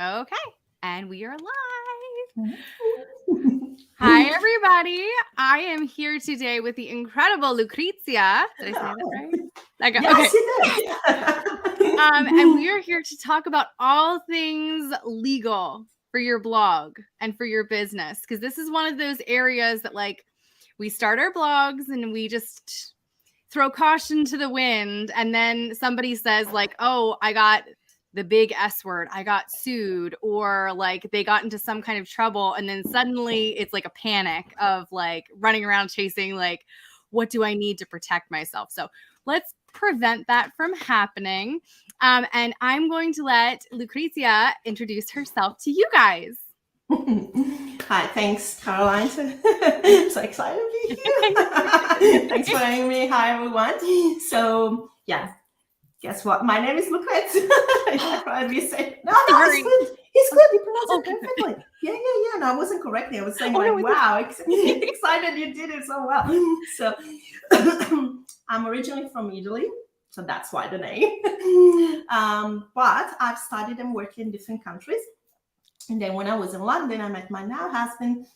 Okay, and we are live. Mhm. Hi, everybody. I am here today with the incredible Lucrezia. Did I say that right? Okay. Yes, you did. And we are here to talk about all things legal for your blog and for your business, because this is one of those areas that, like, we start our blogs and we just throw caution to the wind, and then somebody says, like, oh, I got the big S word, I got sued, or like they got into some kind of trouble, and then suddenly it's like a panic of like running around chasing, like, what do I need to protect myself? So let's prevent that from happening. And I'm going to let Lucrezia introduce herself to you guys. Hi, thanks, Caroline. So excited to be here. Thanks for having me. Hi, everyone. So, guess what? My name is Lucrezia. You say, no, Sorry. it's good. It's good. You pronounce it Okay. perfectly. Yeah. No, I wasn't correctly. I was saying, No, wow, excited you did it so well. So, I'm originally from Italy. So that's why the name. But I've studied and worked in different countries. And then when I was in London, I met my now husband,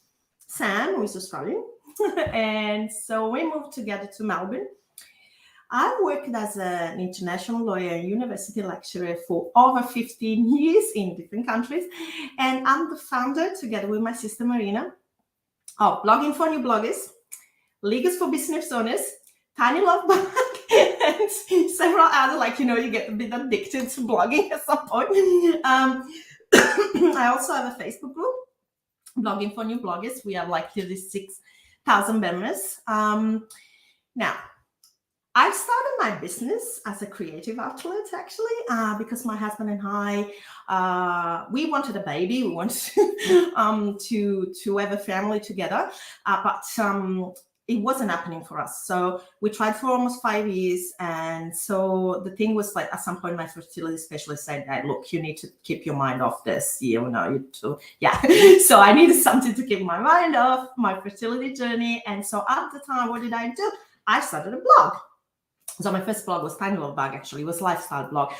Sam, who is Australian. And so we moved together to Melbourne. I worked as an international lawyer and university lecturer for over 15 years in different countries. And I'm the founder, together with my sister Marina, of Blogging for New Bloggers, Legal for Business Owners, Tiny Love Bag, and several other, you get a bit addicted to blogging at some point. I also have a Facebook group, Blogging for New Bloggers. We have like 36,000 members. Now, I started my business as a creative outlet, actually, because my husband and I, we wanted a baby. We wanted to have a family together, but it wasn't happening for us. So we tried for almost 5 years. And so the thing was, like, at some point, my fertility specialist said, hey, look, you need to keep your mind off this. So I needed something to keep my mind off my fertility journey. And so at the time, what did I do? I started a blog. So my first blog was Tiny Love Bag, actually. It was a lifestyle blog.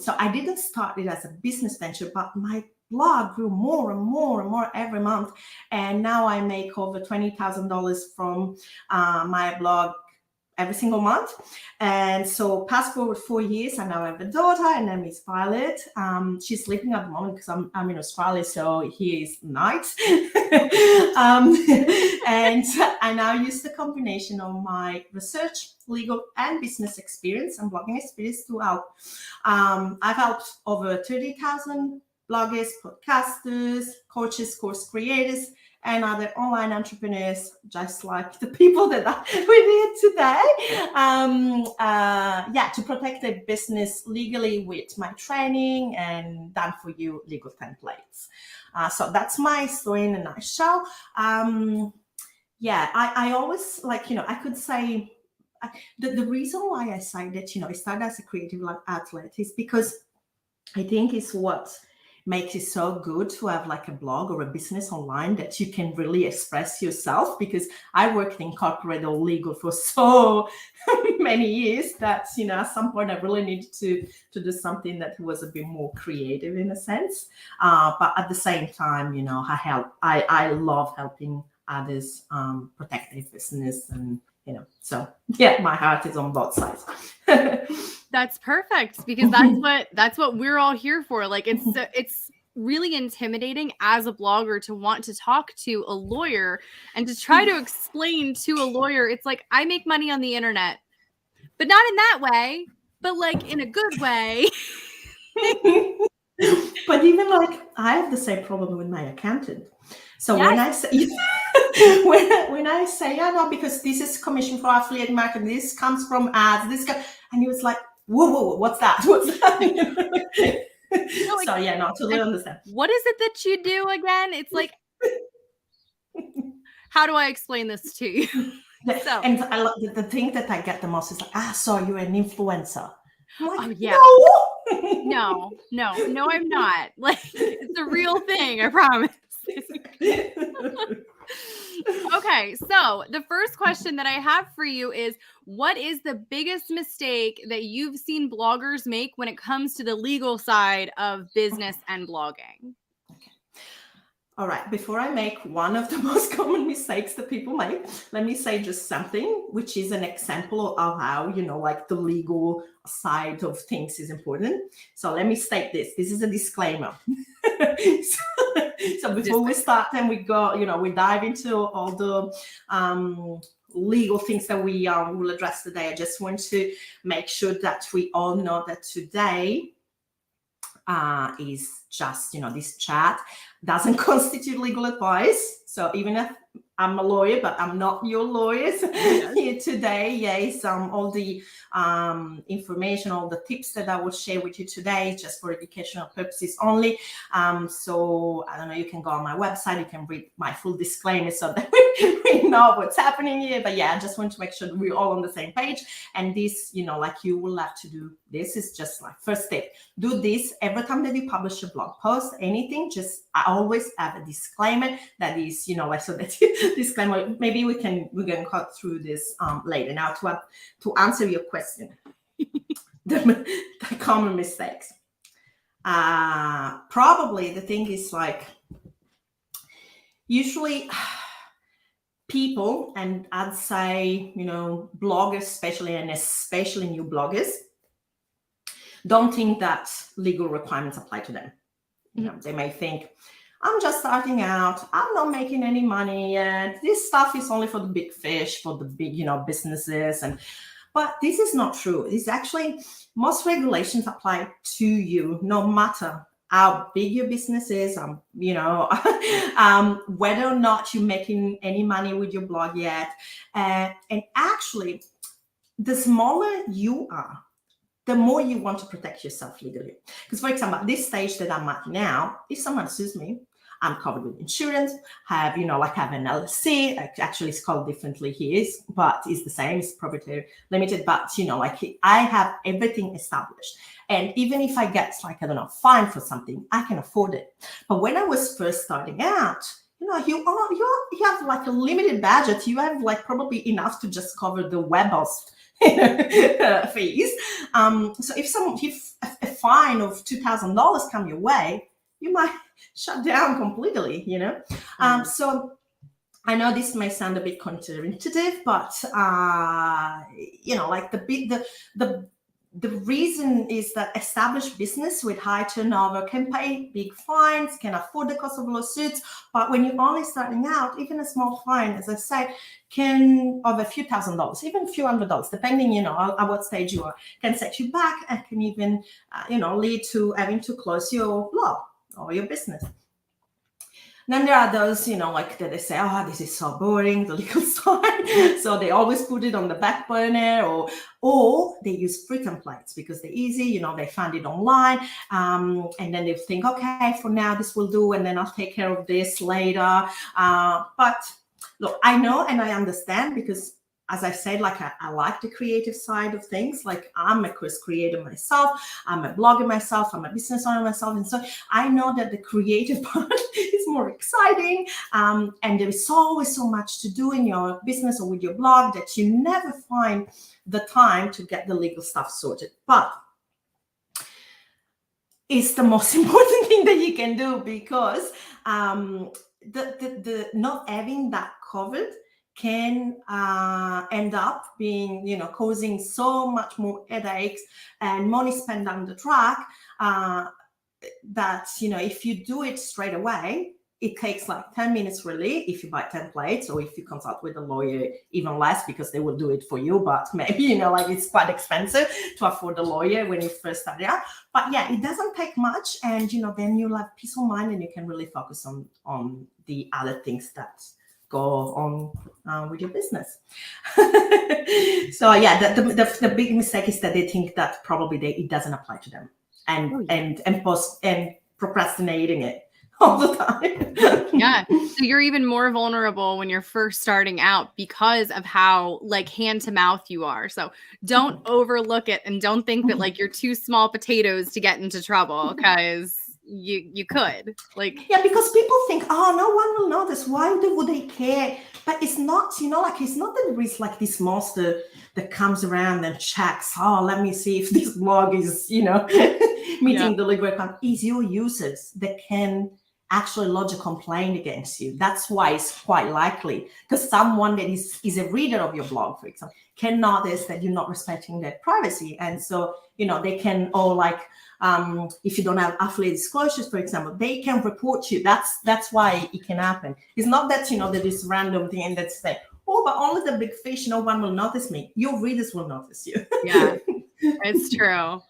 So I didn't start it as a business venture, but my blog grew more and more and more every month. And now I make over $20,000 from my blog every single month. And so past forward 4 years, I now have a daughter. Her name is Violet. She's sleeping at the moment because I'm in Australia, so here is night. And I now use the combination of my research, legal, and business experience and blogging experience to help. I've helped over 30,000 bloggers, podcasters, coaches, course creators, and other online entrepreneurs, just like the people that we're here today, to protect their business legally with my training and done for you legal templates. So that's my story in a nutshell. I always, I could say the reason why I say that, I started as a creative outlet is because I think it's what makes it so good to have like a blog or a business online that you can really express yourself, because I worked in corporate or legal for so many years that, at some point I really needed to do something that was a bit more creative in a sense. But at the same time, I love helping others protect their business, and so my heart is on both sides. That's perfect, because that's what we're all here for. Like, it's really intimidating as a blogger to want to talk to a lawyer and to try to explain to a lawyer. It's like, I make money on the internet, but not in that way, but like in a good way. But even like I have the same problem with my accountant. So Yes. when I say when I say, no, because this is commission for affiliate marketing, this comes from ads, and he was like, whoa, what's that? What's that? Like, So totally understand. What is it that you do again? It's like, how do I explain this to you? So, and I love the thing that I get the most is like, so you're an influencer. I'm like, oh yeah. No, I'm not. Like, it's a real thing, I promise. Okay, so the first question that I have for you is, what is the biggest mistake that you've seen bloggers make when it comes to the legal side of business and blogging? All right, before I make one of the most common mistakes that people make, let me say just something, which is an example of how, like the legal side of things is important. So let me state this. This is a disclaimer. So before we start and we go, we dive into all the legal things that we will address today, I just want to make sure that we all know that today is just, this chat doesn't constitute legal advice. So even if I'm a lawyer, but I'm not your lawyers here today. Yes, all the information, all the tips that I will share with you today, just for educational purposes only. So I don't know, you can go on my website, you can read my full disclaimer so that we know what's happening here. But yeah, I just want to make sure that we're all on the same page. And this, like you will have to do, this is just like first step. Do this every time that you publish a blog post, anything, I always have a disclaimer that is, like, so that disclaimer, maybe we can cut through this later. Now to answer your question, the common mistakes. Probably the thing is, like, usually people, and I'd say, bloggers especially new bloggers, don't think that legal requirements apply to them. They may think, I'm just starting out, I'm not making any money yet, this stuff is only for the big fish, for the big, businesses. But this is not true. It's actually, most regulations apply to you, no matter how big your business is, whether or not you're making any money with your blog yet. And actually, the smaller you are, the more you want to protect yourself legally. Because, for example, at this stage that I'm at now, if someone sues me, I'm covered with insurance, have an LLC. Actually, it's called differently here, but it's the same. It's proprietary limited, but, I have everything established. And even if I get, fined for something, I can afford it. But when I was first starting out, you have like a limited budget. You have like probably enough to just cover the web host fees. So if a fine of $2,000 come your way, you might shut down completely, So I know this may sound a bit counterintuitive, but like the reason is that established business with high turnover can pay big fines, can afford the cost of lawsuits. But when you're only starting out, even a small fine, as I said, can, of a few $1,000s, even a few $100s, depending, at what stage you are, can set you back and can even, lead to having to close your blog or your business. Then there are those, like that they say, oh, this is so boring, the legal side. So they always put it on the back burner, or they use free templates because they're easy, they find it online. And then they think, okay, for now this will do, and then I'll take care of this later. But look, I know and I understand, because as I said, like I like the creative side of things. Like, I'm a course creator myself, I'm a blogger myself, I'm a business owner myself. And so I know that the creative part is more exciting. And there is always so much to do in your business or with your blog that you never find the time to get the legal stuff sorted. But it's the most important thing that you can do, because the not having that covered can end up being, causing so much more headaches and money spent down the track, that, if you do it straight away, it takes like 10 minutes really, if you buy templates, or if you consult with a lawyer, even less, because they will do it for you. But maybe, it's quite expensive to afford a lawyer when you first start out. But yeah, it doesn't take much. And, then you'll have peace of mind, and you can really focus on the other things that go on with your business. So yeah, the big mistake is that they think that probably it doesn't apply to them, and procrastinating it all the time. Yeah. So you're even more vulnerable when you're first starting out because of how like hand to mouth you are. So don't overlook it, and don't think that like you're too small potatoes to get into trouble, because you could. Like, Yeah, because people think, oh, no one will notice. Why would they care? But it's not, like it's not that there is like this monster that comes around and checks, oh, let me see if this blog is, meeting the legal requirement. It's your users that can actually lodge a complaint against you. That's why it's quite likely, because someone that is a reader of your blog, for example, can notice that you're not respecting their privacy. And so, they can all like, if you don't have affiliate disclosures, for example, they can report you. That's why it can happen. It's not that, that this random thing and that's saying, oh, but only the big fish, no one will notice me. Your readers will notice you. Yeah, it's true.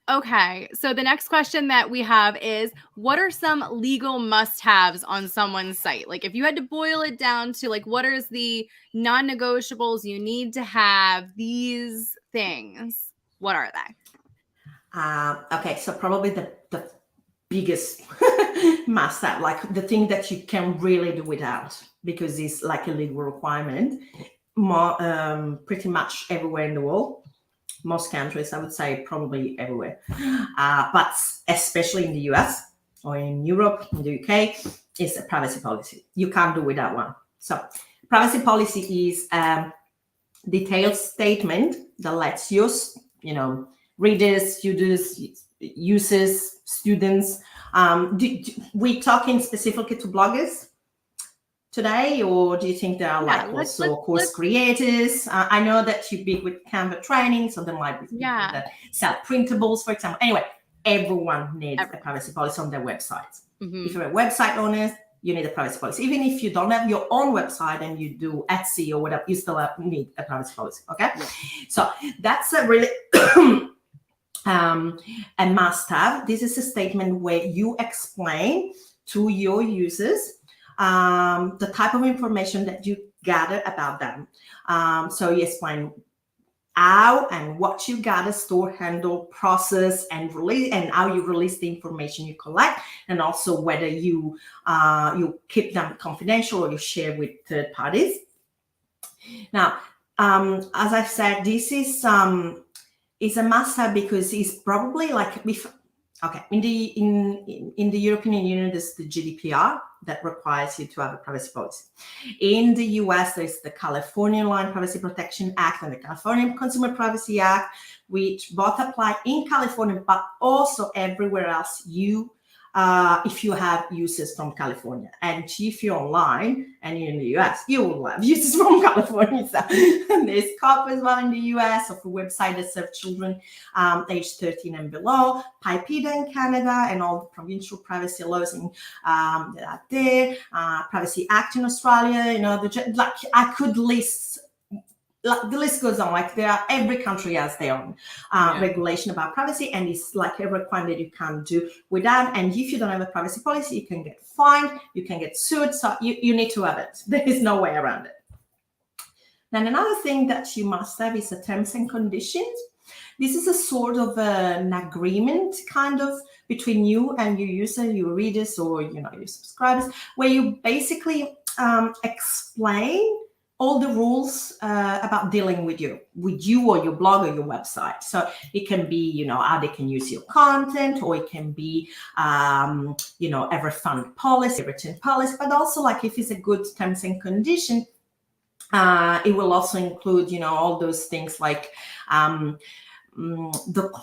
Okay, so the next question that we have is, what are some legal must-haves on someone's site? Like, if you had to boil it down to like, what is the non-negotiables you need to have these things? What are they? Okay, so probably the biggest must-have, like the thing that you can really do without, because it's like a legal requirement, pretty much everywhere in the world. Most countries, I would say probably everywhere, but especially in the US or in Europe, in the UK, is a privacy policy. You can't do without one. So privacy policy is a detailed statement that lets you, readers, users, students. We talking specifically to bloggers today, or do you think there are also course creators? I know that you're big with Canva training, so there might be people that sell printables, for example. Anyway, everyone needs a privacy policy on their website. Mm-hmm. If you're a website owner, you need a privacy policy. Even if you don't have your own website and you do Etsy or whatever, you still need a privacy policy. Okay, so that's a really a must-have. This is a statement where you explain to your users the type of information that you gather about them. So you explain how and what you gather, store, handle, process, and release, and how you release the information you collect, and also whether you keep them confidential or you share with third parties. Now, as I said, this is a must-have because it's probably like in the European Union, there's the GDPR that requires you to have a privacy policy. In the US, there's the California Online Privacy Protection Act and the California Consumer Privacy Act, which both apply in California, but also everywhere else if you have users from California. And if you're online and you're in the US, you will have users from California. So there's COP as well in the US, of a website that serves children aged 13 and below, PIPEDA in Canada, and all the provincial privacy laws that are there, Privacy Act in Australia. I could list. The list goes on. Like every country has their own regulation about privacy, and it's like a requirement that you can't do without. And if you don't have a privacy policy, you can get fined, you can get sued. So you need to have it. There is no way around it. Then another thing that you must have is the terms and conditions. This is a sort of an agreement kind of between you and your user, your readers, or your subscribers, where you basically explain all the rules about dealing with you or your blog or your website. So it can be, how they can use your content, or it can be, a refund policy, a return policy, but also like if it's a good terms and condition, it will also include, all those things like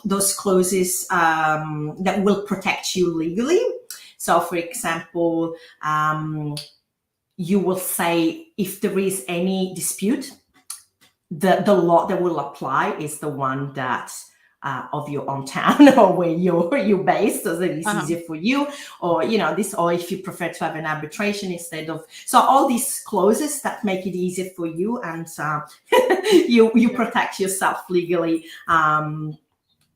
those clauses that will protect you legally. So, for example, you will say if there is any dispute, the law that will apply is the one that of your own town or where you're based, so that it's easier for you, or or if you prefer to have an arbitration instead of. So all these clauses that make it easier for you, and you protect yourself legally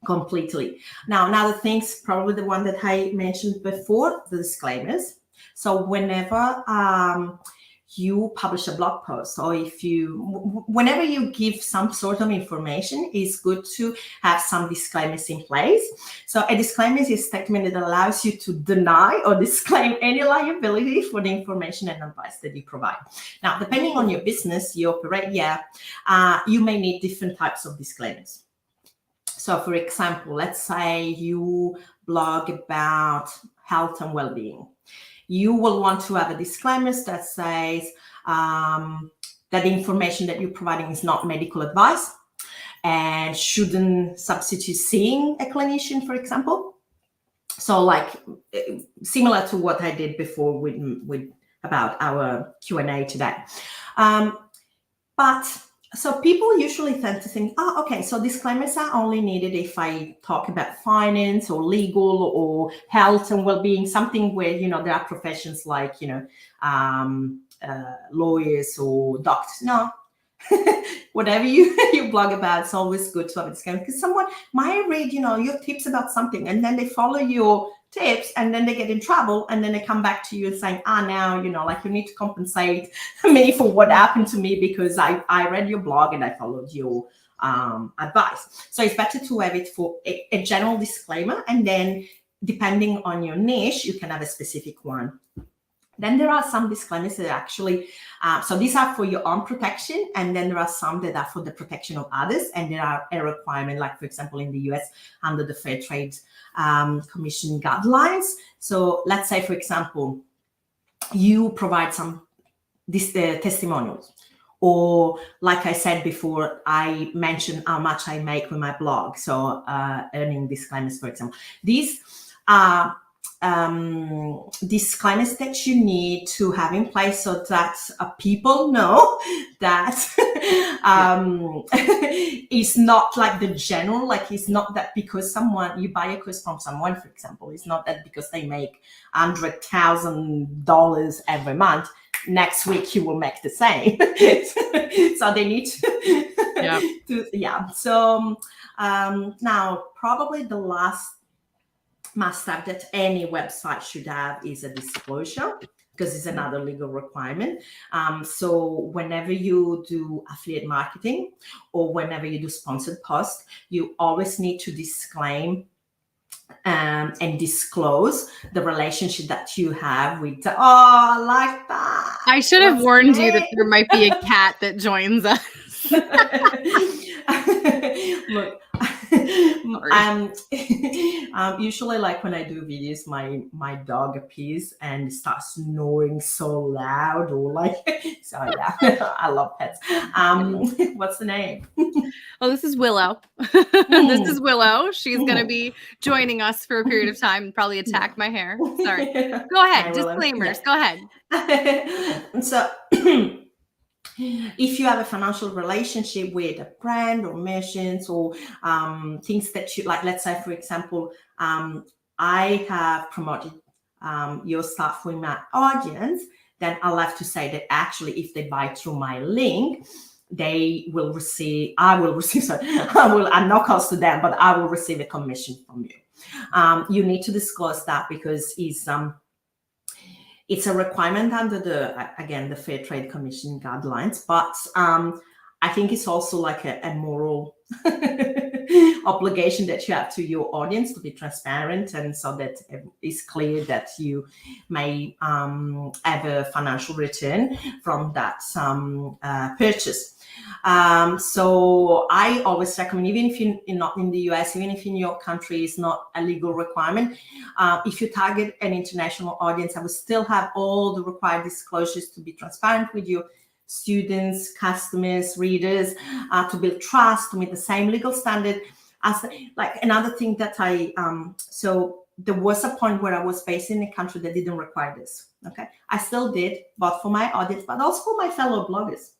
completely. Now, another thing's probably the one that I mentioned before, the disclaimers. So whenever you publish a blog post, or whenever you give some sort of information, it's good to have some disclaimers in place. So a disclaimer is a statement that allows you to deny or disclaim any liability for the information and advice that you provide. Now, depending on your business you operate, you may need different types of disclaimers. So, for example, let's say you blog about health and well-being, you will want to have a disclaimer that says that the information that you're providing is not medical advice and shouldn't substitute seeing a clinician, for example. So like similar to what I did before with about our Q&A today. But so people usually tend to think, oh, okay, so disclaimers are only needed if I talk about finance or legal or health and well-being, something where, you know, there are professions like, you know, lawyers or doctors. No, whatever you blog about, it's always good to have a disclaimer, because someone might read, you know, your tips about something and then they follow your tips and then they get in trouble and then they come back to you and saying, now, you know, like, you need to compensate me for what happened to me because I read your blog and I followed your advice. So it's better to have it for a general disclaimer, and then depending on your niche, you can have a specific one. Then there are some disclaimers that actually, so these are for your own protection, and then there are some that are for the protection of others, and there are a requirement, like for example in the US under the Fair Trade Commission guidelines. So let's say, for example, you provide some testimonials, or like I said before, I mentioned how much I make with my blog. So earning disclaimers, for example, these are disclaimers that you need to have in place so that people know that it's not like the general, like it's not that because you buy a course from someone, for example, it's not that because they make $100,000 every month, next week you will make the same. So they need to, So now probably the last must-have that any website should have is a disclosure, because it's another legal requirement. So whenever you do affiliate marketing or whenever you do sponsored posts, you always need to disclaim and disclose the relationship that you have with the, I like that. I should have warned you that there might be a cat that joins us. Look, usually like when I do videos, my dog appears and starts snoring so loud, or like, so yeah, I love pets. What's the name? Oh, this is Willow. This is Willow. She's going to be joining us for a period of time and probably attack my hair. Sorry. Go ahead. Disclaimers. Go ahead. So if you have a financial relationship with a brand or merchants or things that you like, let's say, for example, I have promoted your stuff with my audience, then I'll have to say that actually if they buy through my link, I will receive, at no cost to them, but I will receive a commission from you. You need to disclose that because it's a requirement under the Fair Trade Commission guidelines, but I think it's also like a moral obligation that you have to your audience to be transparent, and so that it's clear that you may have a financial return from that purchase. So I always recommend, even if you're not in the US, even if in your country is not a legal requirement, if you target an international audience, I would still have all the required disclosures to be transparent with your students, customers, readers, to build trust, to meet the same legal standard as like another thing that so there was a point where I was based in a country that didn't require this. Okay, I still did, but for my audience, but also for my fellow bloggers,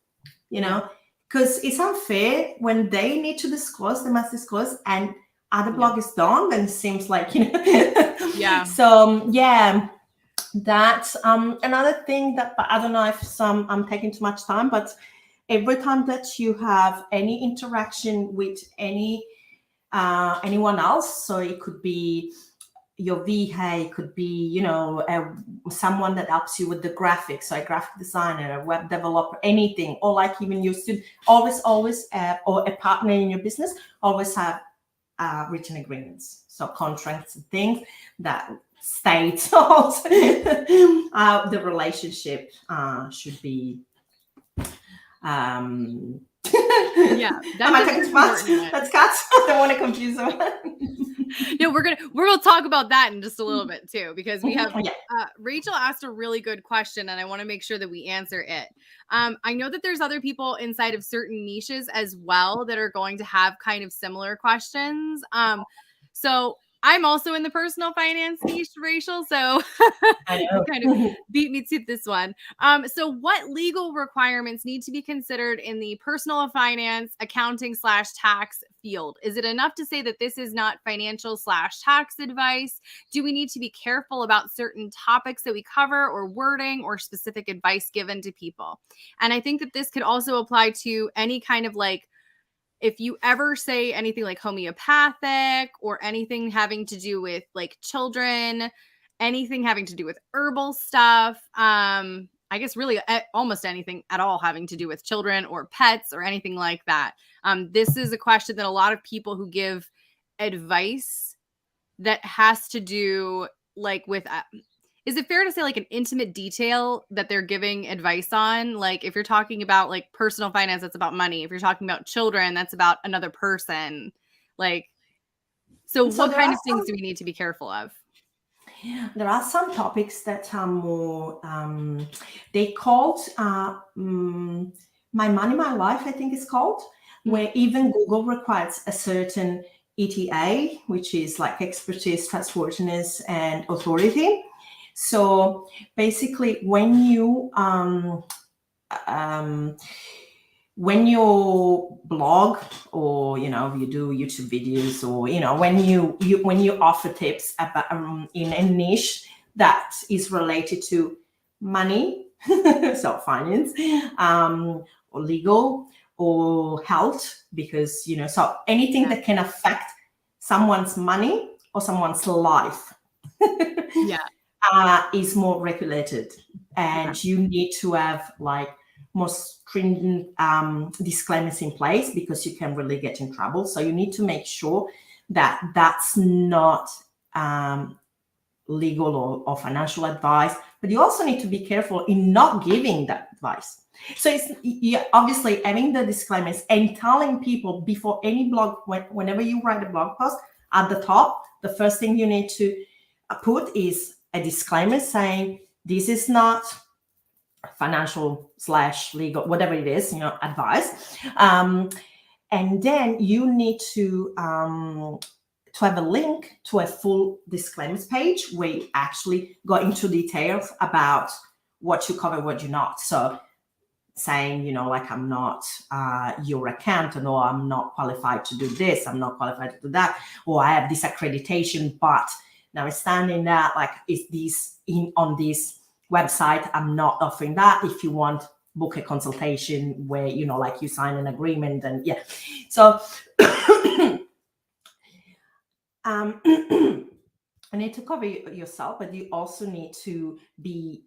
you know, because it's unfair when they need to disclose, they must disclose, and other bloggers don't, and it seems like, you know. So yeah, that's another thing that, but I don't know if I'm taking too much time, but every time that you have any interaction with anyone else, so it could be your VA, it could be, you know, someone that helps you with the graphics, so a graphic designer, a web developer, anything, or like even your student, always or a partner in your business, always have written agreements, so contracts and things that states the relationship should be yeah, am I taking too much? That's cats. I don't want to confuse them. No, we're gonna talk about that in just a little bit too, because we have Yeah. Rachel asked a really good question, and I want to make sure that we answer it. I know that there's other people inside of certain niches as well that are going to have kind of similar questions. So I'm also in the personal finance niche, Rachel. So I you kind of know. beat me to this one. So what legal requirements need to be considered in the personal finance accounting / tax field? Is it enough to say that this is not financial / tax advice? Do we need to be careful about certain topics that we cover, or wording, or specific advice given to people? And I think that this could also apply to any kind of like, if you ever say anything like homeopathic or anything having to do with like children, anything having to do with herbal stuff, I guess really almost anything at all having to do with children or pets or anything like that. This is a question that a lot of people who give advice that has to do like with is it fair to say like an intimate detail that they're giving advice on? Like if you're talking about like personal finance, that's about money. If you're talking about children, that's about another person. Like, so what kind of things do we need to be careful of? There are some topics that are more, they called My Money, My Life, I think it's called, where even Google requires a certain ETA, which is like expertise, trustworthiness, and authority. So basically, when you blog, or you do YouTube videos, or when you offer tips about in a niche that is related to money, so finance, or legal, or health, because so anything that can affect someone's money or someone's life is more regulated, and you need to have like more stringent disclaimers in place, because you can really get in trouble. So you need to make sure that that's not legal or financial advice, but you also need to be careful in not giving that advice. So it's obviously having the disclaimers and telling people before any blog, whenever you write a blog post, at the top, the first thing you need to put is a disclaimer saying this is not financial / legal, whatever it is, advice. And then you need to have a link to a full disclaimers page where you actually go into details about what you cover, what you're not. So saying, like, I'm not your accountant, or I'm not qualified to do this, I'm not qualified to do that, or I have this accreditation, but now it's standing that like, is this on this website, I'm not offering that. If you want, book a consultation where like you sign an agreement, and so you need to cover yourself, but you also need to be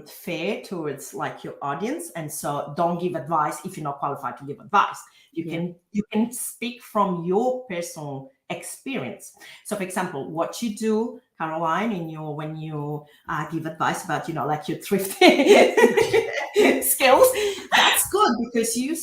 fair towards like your audience, and so don't give advice if you're not qualified to give advice. You can speak from your personal experience. So for example, what you do, Caroline, when you give advice about like your thrifting skills, that's good, because you're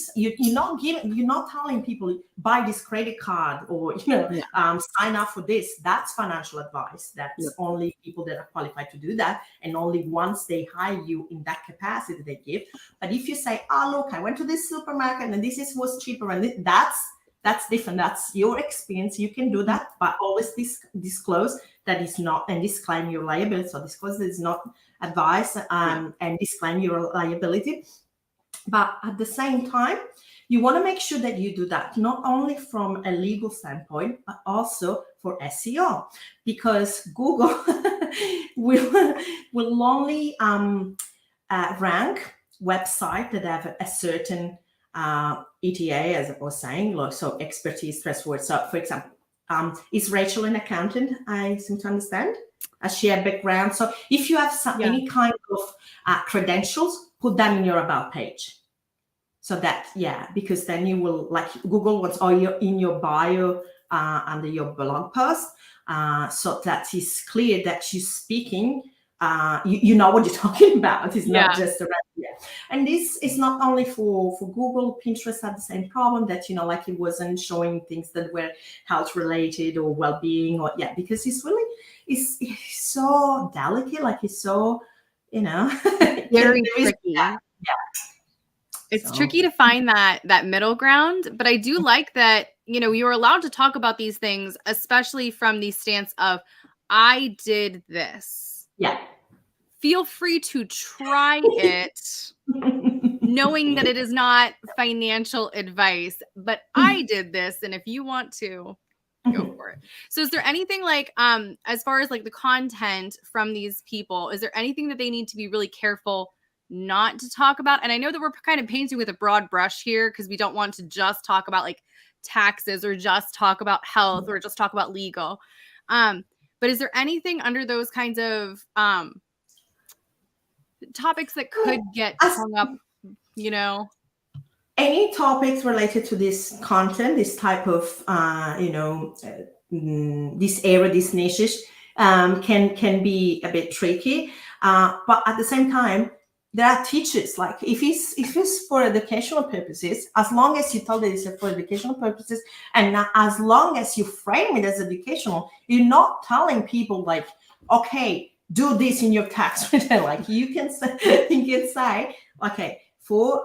not telling people buy this credit card, or sign up for this. That's financial advice. That's only people that are qualified to do that, and only once they hire you in that capacity they give. But if you say, oh look, I went to this supermarket and this was cheaper, and that's different. That's your experience. You can do that, but always disclose that is not, and disclaim your liability. So disclose that is not advice, and disclaim your liability. But at the same time, you want to make sure that you do that not only from a legal standpoint, but also for SEO, because Google will only rank websites that have a certain ETA, as I was saying, so expertise, trustworthy. So, for example, is Rachel an accountant? I seem to understand. Has she a background? So, if you have any kind of credentials, put them in your about page. So that, because then you will, like, Google wants all in your bio under your blog post, so that is clear that you're speaking. You know what you're talking about. It's not just a And this is not only for Google. Pinterest had the same problem that, like it wasn't showing things that were health related or well-being, or because it's really it's so delicate, like it's so Very tricky. It's tricky to find that middle ground, but I do like that, you're allowed to talk about these things, especially from the stance of, I did this. Yeah. Feel free to try it, knowing that it is not financial advice, but I did this, and if you want to, go for it. So is there anything like, as far as like the content from these people, is there anything that they need to be really careful not to talk about? And I know that we're kind of painting with a broad brush here because we don't want to just talk about like taxes or just talk about health or just talk about legal. But is there anything under those kinds of topics that could get hung up, Any topics related to this content, this type of, this area, these niches, can be a bit tricky. But at the same time, there are teachers, like if it's for educational purposes, as long as you tell that it's for educational purposes, and as long as you frame it as educational, you're not telling people like, okay, do this in your tax return. Like you can say, okay, for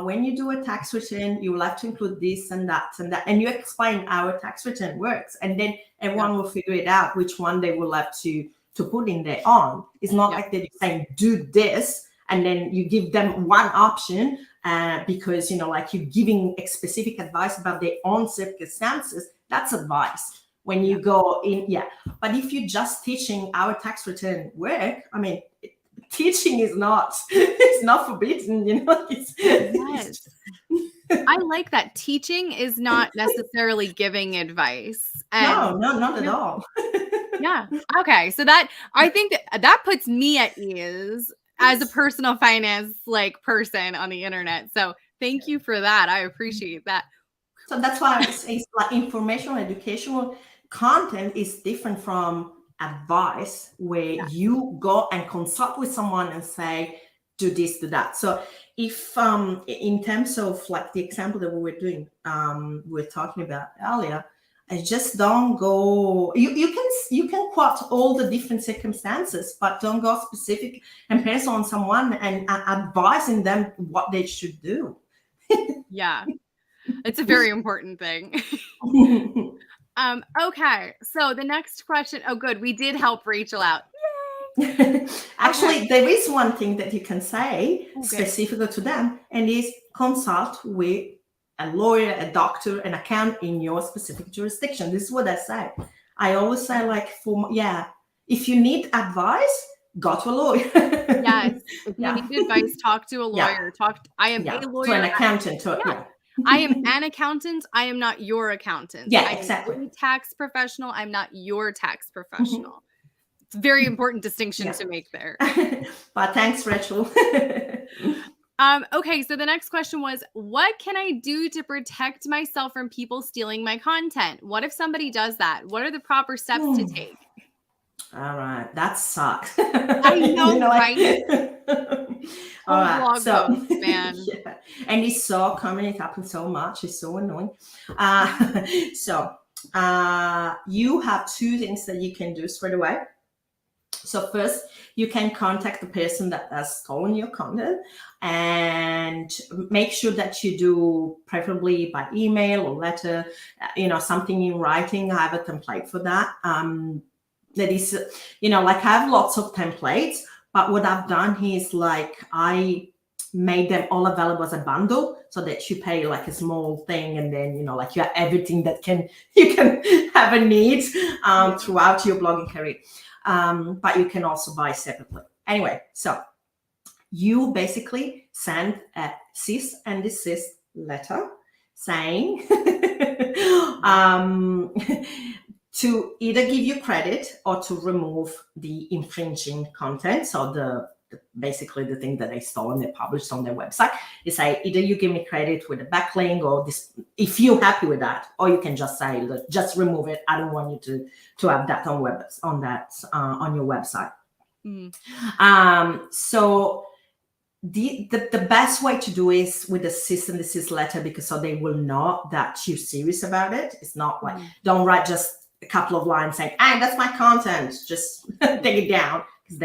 when you do a tax return, you will have to include this and that and that, and you explain how a tax return works, and then everyone will figure it out which one they will have to put in their own. It's not like they're saying do this and then you give them one option because like you're giving specific advice about their own circumstances. That's advice when you go in. But if you're just teaching our tax return work, I mean, teaching is not it's not forbidden, Yes. I like that. Teaching is not necessarily giving advice. No, not at all. Yeah. Okay. So that, I think that puts me at ease as a personal finance person on the internet. So thank you for that. I appreciate that. So that's why it's like informational, educational content is different from advice, where you go and consult with someone and say, do this, do that. So if in terms of like the example that we were doing, we were talking about earlier, I just don't go, you can quote all the different circumstances, but don't go specific and pass on someone and advising them what they should do. Yeah, it's a very important thing. Okay, so the next question. Oh, good. We did help Rachel out. Actually, there is one thing that you can say specifically to them, and is consult with a lawyer, a doctor, an accountant in your specific jurisdiction. This is what I say. I always say, like, if you need advice, go to a lawyer. Yes. If you need advice, talk to a lawyer. I am a lawyer. To an accountant. I am an accountant. I am not your accountant. Yeah, exactly. I'm a tax professional. I'm not your tax professional. It's a very important distinction to make there. But thanks, Rachel. Okay, so the next question was, what can I do to protect myself from people stealing my content? What if somebody does that? What are the proper steps to take? All right, that sucks. I know, right? All right, so man, and it's so common. It happens so much. It's so annoying. So you have two things that you can do straight away. So first, you can contact the person that has stolen your content, and make sure that you do, preferably by email or letter, something in writing. I have a template for that. That is, like I have lots of templates, but what I've done is like I made them all available as a bundle, so that you pay like a small thing, and then like you have everything that you can have a need throughout your blogging career. But you can also buy separately. Anyway, so you basically send a cease and desist letter saying to either give you credit or to remove the infringing content. So basically the thing that they stole and they published on their website. They say either you give me credit with a backlink or this, if you're happy with that, or you can just say, look, just remove it. I don't want you to have that on your website. So the best way to do is with the cease and desist letter, because so they will know that you're serious about it. It's not like, don't write just a couple of lines saying, "Hey, that's my content, just take it down," because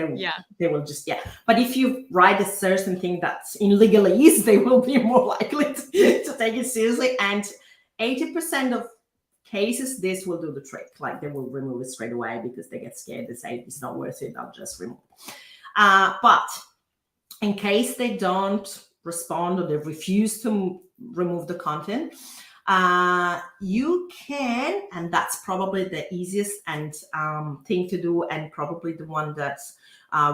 they will just But if you write a certain thing that's in legalese, they will be more likely to take it seriously. And 80% of cases, this will do the trick. Like, they will remove it straight away because they get scared. They say it's not worth it, I'll just remove it. But in case they don't respond or they refuse to remove the content, you can, and that's probably the easiest and thing to do, and probably the one that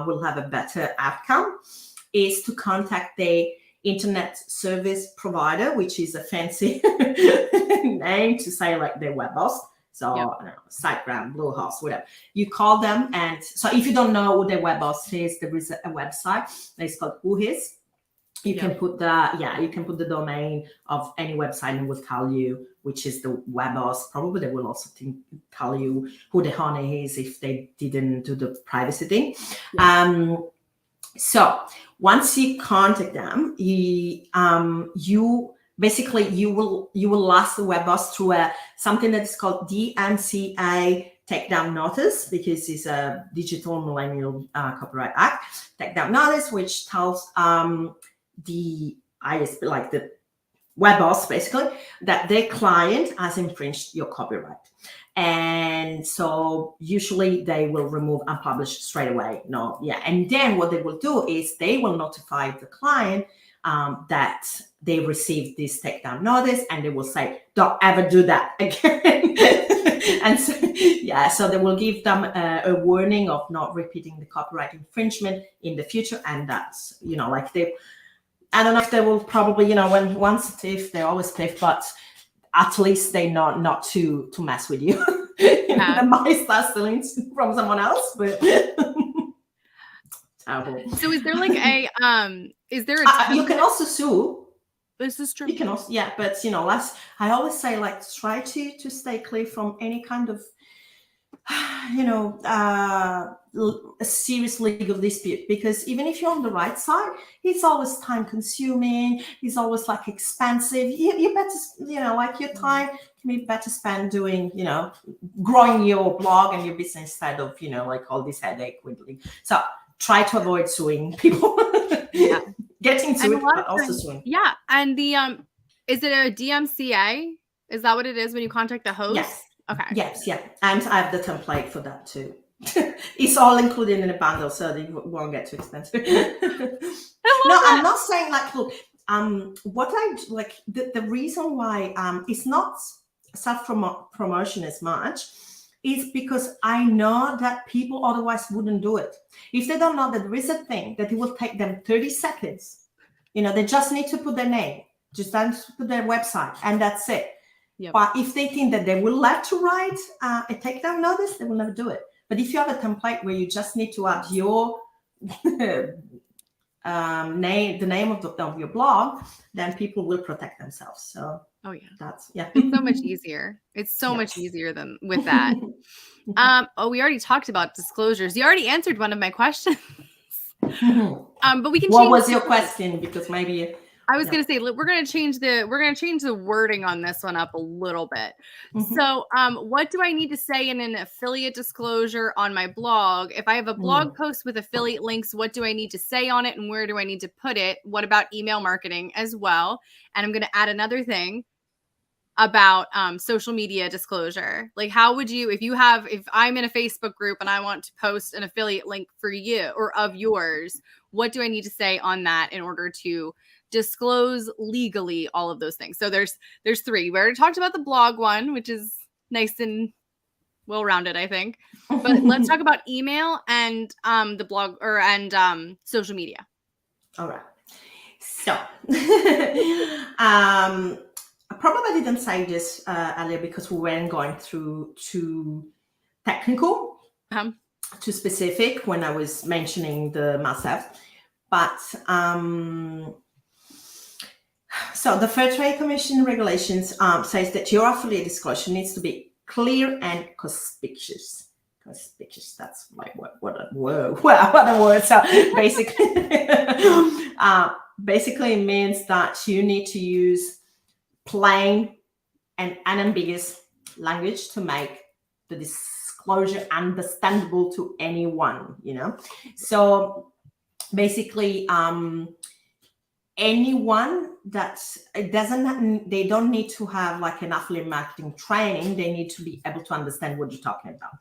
will have a better outcome, is to contact the internet service provider, which is a fancy name to say like their web host. So I don't know, SiteGround, Bluehost, whatever. You call them, and so if you don't know what their web host is, there is a website that's called Whois. You can put the domain of any website, and it will tell you which is the web host. Probably they will also tell you who the honey is if they didn't do the privacy thing. So once you contact them, you basically you will last the web host through something that is called DMCA takedown notice, because it's a Digital Millennial Copyright Act takedown notice, which tells the ISP, like the web host, basically, that their client has infringed your copyright. And so usually they will remove and publish straight away. And then what they will do is they will notify the client that they received this takedown notice, and they will say, "Don't ever do that again." And so they will give them a warning of not repeating the copyright infringement in the future. And that's, like I don't know if they will probably, when once a thief, they're always thief, but at least they know not to mess with you. They might start stealing from someone else, but terrible. So is there like a you can also sue. This is true. You can also, but I always say, like, try to stay clear from any kind of a serious legal dispute, because even if you're on the right side, it's always time consuming, it's always like expensive. You better, like, your time can be better spent doing, growing your blog and your business instead of, like all this headache with. So try to avoid suing people. Getting sued, but also suing. Yeah. And the is it a DMCA? Is that what it is when you contact the host? Yes. Okay. Yes, and I have the template for that too. It's all included in a bundle, so they won't get too expensive. I'm not saying, like, look, what I like, the reason why it's not self-promotion as much is because I know that people otherwise wouldn't do it. If they don't know that there is a thing that it will take them 30 seconds, they just need to put their name, just put their website, and that's it. Yep. But if they think that they will have to write a takedown notice, they will never do it. But if you have a template where you just need to add your name, the name of your blog, then people will protect themselves. So that's it's so much easier. It's so much easier than with that. We already talked about disclosures. You already answered one of my questions. But we can. What was your question? Because maybe. I was going to say, we're going to change the wording on this one up a little bit. So, what do I need to say in an affiliate disclosure on my blog? If I have a blog post with affiliate links, what do I need to say on it, and where do I need to put it? What about email marketing as well? And I'm going to add another thing about social media disclosure. Like, how would you, if I'm in a Facebook group and I want to post an affiliate link for you or of yours, what do I need to say on that in order to disclose legally all of those things? So there's three. We already talked about the blog one, which is nice and well-rounded, I think. But let's talk about email and the blog and social media. All right. So I probably didn't say this earlier because we weren't going through too technical, too specific when I was mentioning the must-have. But so the Fair Trade Commission regulations says that your affiliate disclosure needs to be clear and conspicuous. Conspicuous, that's like what a word. So basically, basically means that you need to use plain and unambiguous language to make the disclosure understandable to anyone, So basically, anyone that they don't need to have like an affiliate marketing training. They need to be able to understand what you're talking about.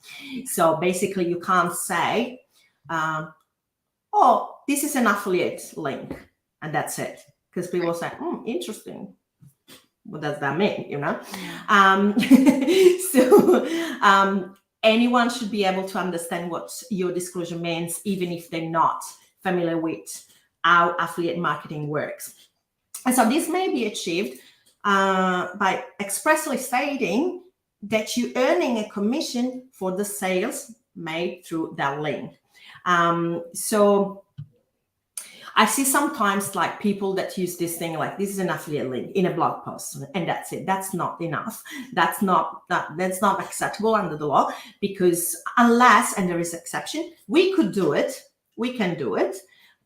So basically, you can't say, oh, this is an affiliate link, and that's it. Because people say, interesting. What does that mean? So anyone should be able to understand what your disclosure means, even if they're not familiar with how affiliate marketing works. And so this may be achieved by expressly stating that you're earning a commission for the sales made through that link. So I see sometimes like people that use this thing like this is an affiliate link in a blog post, and that's it. That's not enough. That's not acceptable under the law, because unless, and there is exception, we can do it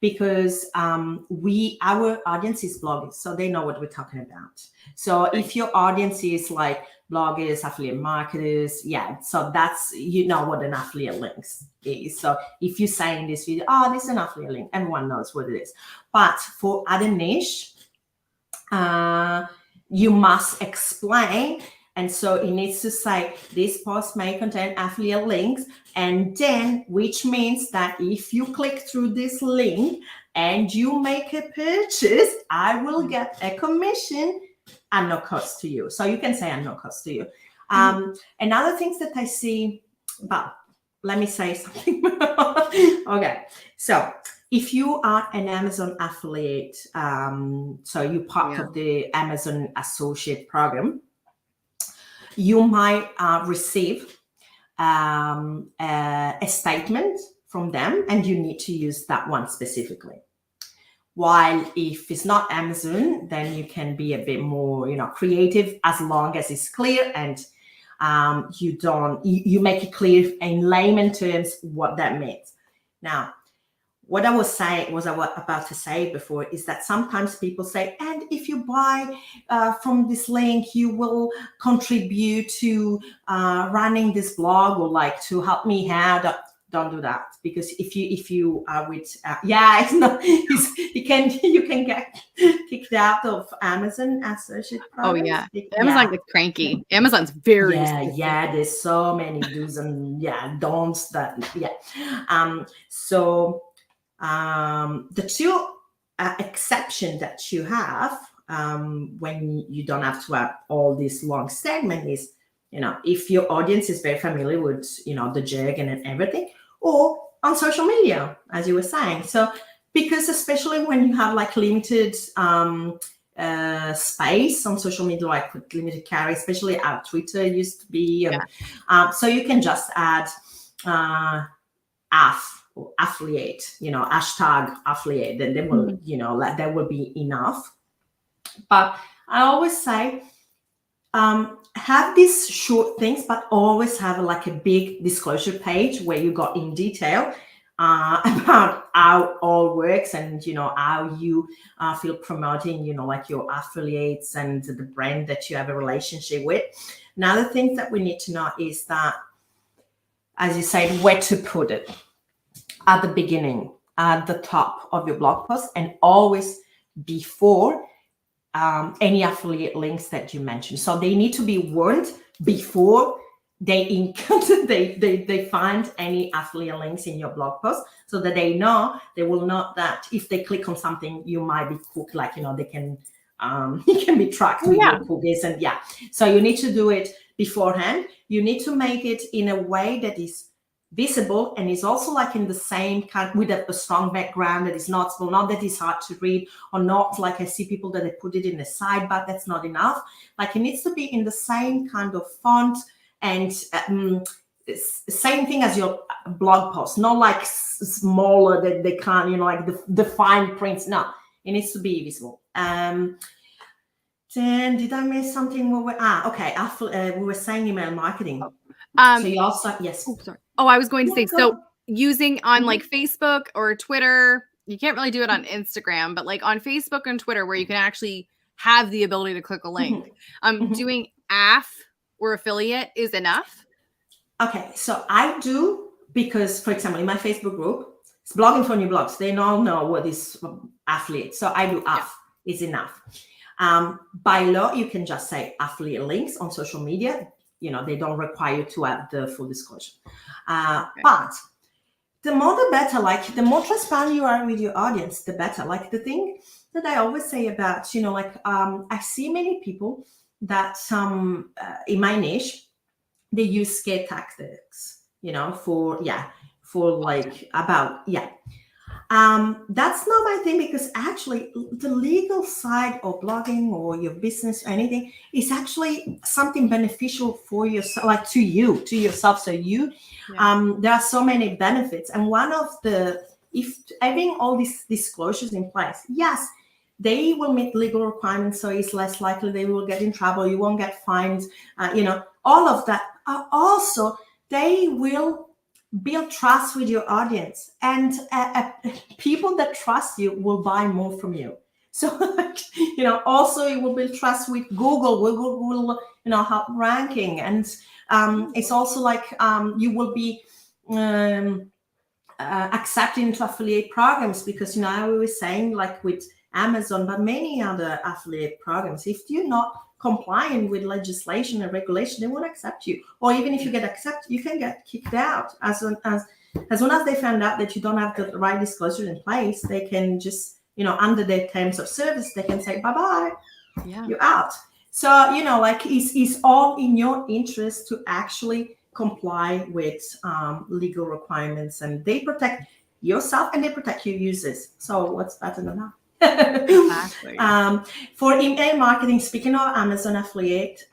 because our audience is bloggers, so they know what we're talking about. So if your audience is like bloggers, affiliate marketers, so that's, what an affiliate link is. So if you say in this video, oh, this is an affiliate link, everyone knows what it is. But for other niche, you must explain. And so it needs to say this post may contain affiliate links, and then, which means that if you click through this link and you make a purchase, I will get a commission at no cost to you. So you can say at no cost to you. Another things that I see, but let me say something. Okay, so if you are an Amazon affiliate, so you're part of the Amazon Associate Program, you might receive a statement from them, and you need to use that one specifically. While if it's not Amazon, then you can be a bit more, creative, as long as it's clear and you make it clear in layman terms what that means. Now, what I was about to say before is that sometimes people say, and if you buy from this link, you will contribute to running this blog, or like to help me out. Don't do that, because if you are with it's not, you can get kicked out of Amazon Associate Program. Oh yeah, Amazon gets cranky. Amazon's very there's so many do's and don'ts that so the two exception that you have when you don't have to have all this long segment is, if your audience is very familiar with, the jargon and everything, or on social media, as you were saying. So, because especially when you have like limited space on social media, like with limited carry, especially how Twitter used to be. So you can just add affiliate, hashtag affiliate, then they will, that will be enough. But I always say, have these short things, but always have like a big disclosure page where you got in detail about how all works, and how you feel promoting, like your affiliates and the brand that you have a relationship with. Another thing that we need to know is that, as you said, where to put it at the beginning, at the top of your blog post, and always before any affiliate links that you mentioned. So they need to be warned before they encounter, they find any affiliate links in your blog post, so that they will know that if they click on something, you might be cooked, like, they can, you can be tracked with your cookies, and so you need to do it beforehand. You need to make it in a way that is visible, and is also like in the same kind, with a strong background that is not that is hard to read, or not like I see people that they put it in the sidebar. That's not enough. Like, it needs to be in the same kind of font, and same thing as your blog post, not like smaller that they can't, like the fine prints. No, it needs to be visible. Then did I miss something? We were saying email marketing. So you also, yes. Oh, sorry. Oh, I was going to say, so using on like Facebook or Twitter, you can't really do it on Instagram, but like on Facebook and Twitter, where you can actually have the ability to click a link. Doing AF or affiliate is enough. Okay, so I do, because, for example, in my Facebook group, it's blogging for new blogs. They all know what is affiliate. So I do AF is enough. By law, you can just say affiliate links on social media. You know, they don't require you to have the full disclosure. But the more the better, like the more transparent you are with your audience, the better. Like the thing that I always say about, you know, like I see many people that in my niche, they use scare tactics, you know, that's not my thing, because actually the legal side of blogging or your business or anything is actually something beneficial for yourself, like to yourself. So there are so many benefits. And one of if having all these disclosures in place, yes, they will meet legal requirements. So it's less likely they will get in trouble. You won't get fined, you know, all of that. Also, they will build trust with your audience, and people that trust you will buy more from you. So, you know, also you will build trust with Google. Google will, you know, help ranking, and it's also like you will be accepted into affiliate programs, because, you know, I was saying, like with Amazon, but many other affiliate programs, if you're not compliant with legislation and regulation, they won't accept you. Or even if you get accepted, you can get kicked out. As soon as they find out that you don't have the right disclosure in place, they can just, you know, under their terms of service, they can say, bye-bye, you're out. So, you know, like it's all in your interest to actually comply with legal requirements, and they protect yourself and they protect your users. So what's better than that? Exactly. For email marketing, speaking of Amazon affiliate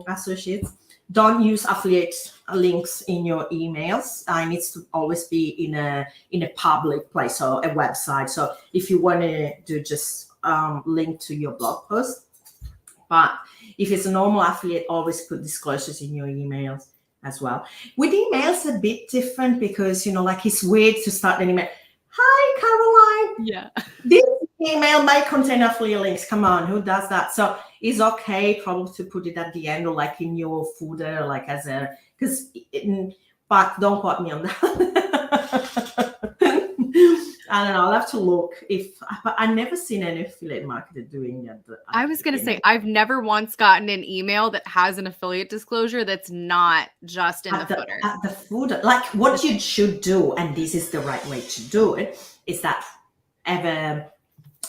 associates, don't use affiliate links in your emails. It needs to always be in a public place or a website. So if you want to do just link to your blog post, but if it's a normal affiliate, always put disclosures in your emails as well. With emails, a bit different, because, you know, like it's weird to start an email. Hi, Caroline. Yeah. This email may contain affiliate links. Come on, who does that? So it's okay probably to put it at the end, or like in your footer, like but don't quote me on that. I don't know. I'll have to look but I've never seen any affiliate marketer doing that. I was going to say, I've never once gotten an email that has an affiliate disclosure that's not just in the footer. At the footer, like what you should do, and this is the right way to do it, is that ever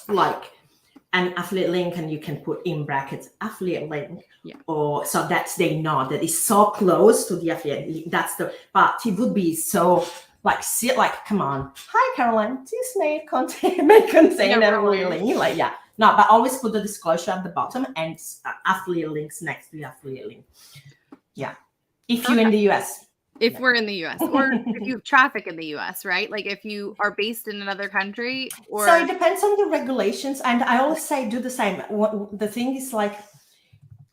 like an affiliate link, and you can put in brackets affiliate link, or so that they know that it's so close to the affiliate link. But it would be so like come on, hi Caroline, this may contain affiliate link, like no, but always put the disclosure at the bottom and affiliate links next to the affiliate link. If you're in the US. If we're in the US, or if you have traffic in the US, right? Like if you are based in another country, or so it depends on the regulations. And I always say do the same. The thing is, like,